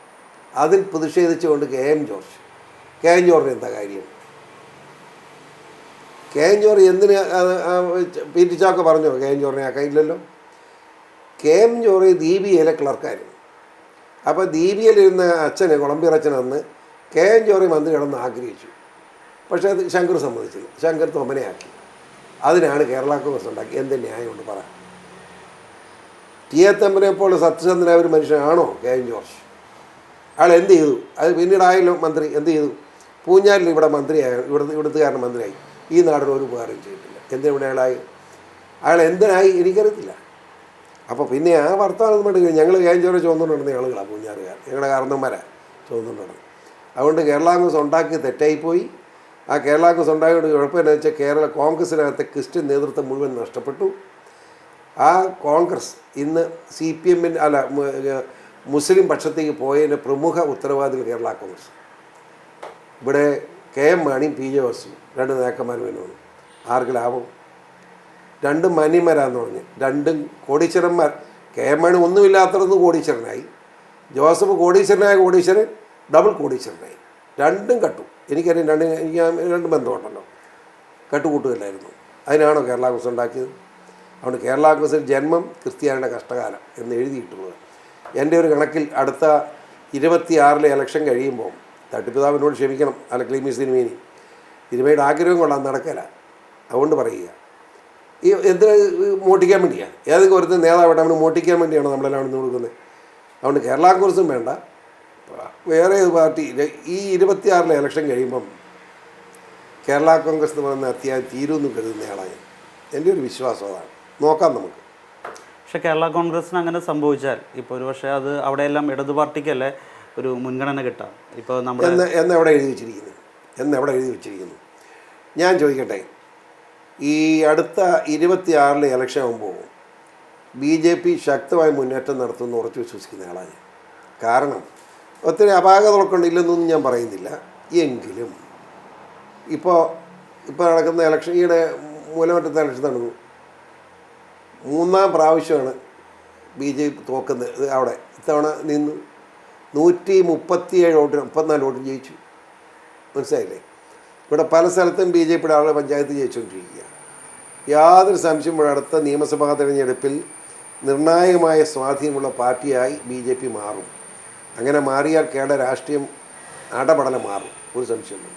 അതിൽ പ്രതിഷേധിച്ചുകൊണ്ട് കെ എം ജോർജിന് എന്താ കാര്യം? കെ എം ജോർജ് എന്തിന് പി ടി ചാക്കോ പറഞ്ഞോ കെ എം ജോർജിനെ ആക്കാനില്ലല്ലോ. കെ എം ജോർജ് ദീപികയിലെ ക്ലർക്കായിരുന്നു. അപ്പോൾ ദീപികയിലിരുന്ന അച്ഛന് കൊളംബിയർ അച്ഛൻ അന്ന് കെ എം ജോർജ് മന്ത്രിയാണെന്ന് ആഗ്രഹിച്ചു. പക്ഷേ അത് ശങ്കർ സമ്മതിച്ചില്ല. ശങ്കർ തൊമ്മനെയാക്കി. അതിനാണ് കേരള കോൺഗ്രസ് ഉണ്ടാക്കി. എന്ത് ന്യായമുണ്ട് പറ? ടി എ തൊമ്മനെ പോലെ സത്യസന്ധനായ ഒരു മനുഷ്യനാണോ കെ എം ജോർജ്? അയാൾ എന്ത് ചെയ്തു? അത് പിന്നീടായല്ലോ മന്ത്രി. എന്ത് ചെയ്തു? പൂഞ്ഞാലിൽ ഇവിടെ മന്ത്രിയായ ഇവിടുത്തുകാരൻ മന്ത്രിയായി. ഈ നാടിന് ഒരു ഉപകാരം ചെയ്തിട്ടില്ല. എന്തിനാണ് അയാൾ എന്തിനായി എനിക്കറിയത്തില്ല. അപ്പോൾ പിന്നെ ആ വർത്തമാനം വേണ്ടി ഞങ്ങൾ കെ എം ജോർജ് ചുവന്നുകൊണ്ടിരുന്ന ആളുകളാണ് പൂഞ്ഞാറുകാർ. ഞങ്ങളുടെ കാരണന്മാരാണ് ചുവന്നുകൊണ്ടിരുന്നത്. അതുകൊണ്ട് കേരള കോൺഗ്രസ് ഉണ്ടാക്കി തെറ്റായിപ്പോയി. ആ കേരള കോൺഗ്രസ് ഉണ്ടാക്കിയിട്ട് കുഴപ്പമെന്നു വെച്ചാൽ കേരള കോൺഗ്രസിനകത്തെ ക്രിസ്ത്യൻ നേതൃത്വം മുഴുവൻ നഷ്ടപ്പെട്ടു. ആ കോൺഗ്രസ് ഇന്ന് CPM അല്ല മുസ്ലിം പക്ഷത്തേക്ക് പോയതിൻ്റെ പ്രമുഖ ഉത്തരവാദികൾ കേരള കോൺഗ്രസ്. ഇവിടെ കെ എം മാണിയും പി ജെ വാസുവും 2 നേതാക്കന്മാരും വേണമെന്ന്. ആർക്ക് ലാഭം? രണ്ടും മാന്യന്മാരാന്ന് പറഞ്ഞ്, രണ്ടും കോടീശ്വരന്മാർ. കെ എം മാണി ഒന്നുമില്ലാത്തടന്ന് കോടീശ്വരനായി. ജോസഫ് കോടീശ്വരൻ ഡബിൾ കോടീശ്വരനായി. രണ്ടും കട്ടു. എനിക്കറിയാം. എനിക്ക് രണ്ടും ബന്ധമുണ്ടല്ലോ. കട്ടുകൂട്ടുകയില്ലായിരുന്നു. അതിനാണോ കേരള കോൺഗ്രസ് ഉണ്ടാക്കിയത്? അതുകൊണ്ട് കേരള കോൺഗ്രസിൽ ജന്മം ക്രിസ്ത്യാനിയുടെ കഷ്ടകാലം എന്ന് എഴുതിയിട്ടുള്ളത്. എൻ്റെ ഒരു കണക്കിൽ അടുത്ത 26 ഇലക്ഷൻ കഴിയുമ്പോൾ, തട്ടിപ്പിതാവിനോട് ക്ഷമിക്കണം, അല്ല ക്ലീമീസ് തിരുമേനി, തിരുമേനിയുടെ ആഗ്രഹം കൊള്ളാൻ നടക്കില്ല. അതുകൊണ്ട് പറയുക, ഈ എന്തിനാ മോട്ടിക്കാൻ വേണ്ടിയാണ്? ഏതെങ്കിലും ഒരുത്തൻ നേതാവായിട്ട് അവന് മോട്ടിക്കാൻ വേണ്ടിയാണ് നമ്മളെല്ലാം ഇന്ന് കൊടുക്കുന്നത്. അതുകൊണ്ട് കേരള കോൺഗ്രസും വേണ്ട, വേറെ പാർട്ടി. ഈ 26 ഇലക്ഷൻ കഴിയുമ്പം കേരള കോൺഗ്രസ് എന്ന് പറയുന്ന അത്യാവശ്യം തീരുമെന്ന് കരുതുന്നയാളാണ് എൻ്റെ ഒരു വിശ്വാസം. അതാണ്. നോക്കാം നമുക്ക്. പക്ഷേ കേരള കോൺഗ്രസിന് അങ്ങനെ സംഭവിച്ചാൽ ഇപ്പോൾ ഒരു പക്ഷേ അത് അവിടെയെല്ലാം ഇടതു പാർട്ടിക്കല്ലേ ഒരു മുൻഗണന കിട്ടാം. ഇപ്പോൾ നമ്മൾ എന്നെവിടെ എഴുതി വെച്ചിരിക്കുന്നു? ഞാൻ ചോദിക്കട്ടെ, ഈ അടുത്ത 26 ഇലക്ഷൻ ആകുമ്പോൾ BJP ശക്തമായ മുന്നേറ്റം നടത്തുമെന്ന് ഉറച്ചു വിശ്വസിക്കുന്ന ആളാണ് ഞാൻ. കാരണം ഒത്തിരി അപാകതകളൊക്കെ ഇല്ലെന്നൊന്നും ഞാൻ പറയുന്നില്ല. എങ്കിലും ഇപ്പോൾ നടക്കുന്ന ഇലക്ഷൻ, ഈയിടെ മൂലമറ്റത്തെ ഇലക്ഷൻ നടന്നു. 3-ാം പ്രാവശ്യമാണ് BJP തോക്കുന്നത്. അവിടെ ഇത്തവണ നിന്ന് 137 വോട്ടിന് 34 വോട്ടിന് ജയിച്ചു. മനസ്സിലായില്ലേ? ഇവിടെ പല സ്ഥലത്തും BJPയുടെ ആളുകൾ പഞ്ചായത്ത് ജയിച്ചുകൊണ്ടിരിക്കുക. യാതൊരു സംശയം ഇവിടെ അടുത്ത നിയമസഭാ തെരഞ്ഞെടുപ്പിൽ നിർണായകമായ സ്വാധീനമുള്ള പാർട്ടിയായി BJP മാറും. അങ്ങനെ മാറിയാൽ കേരള രാഷ്ട്രീയം അടപടലം മാറും. ഒരു സംശയമില്ല.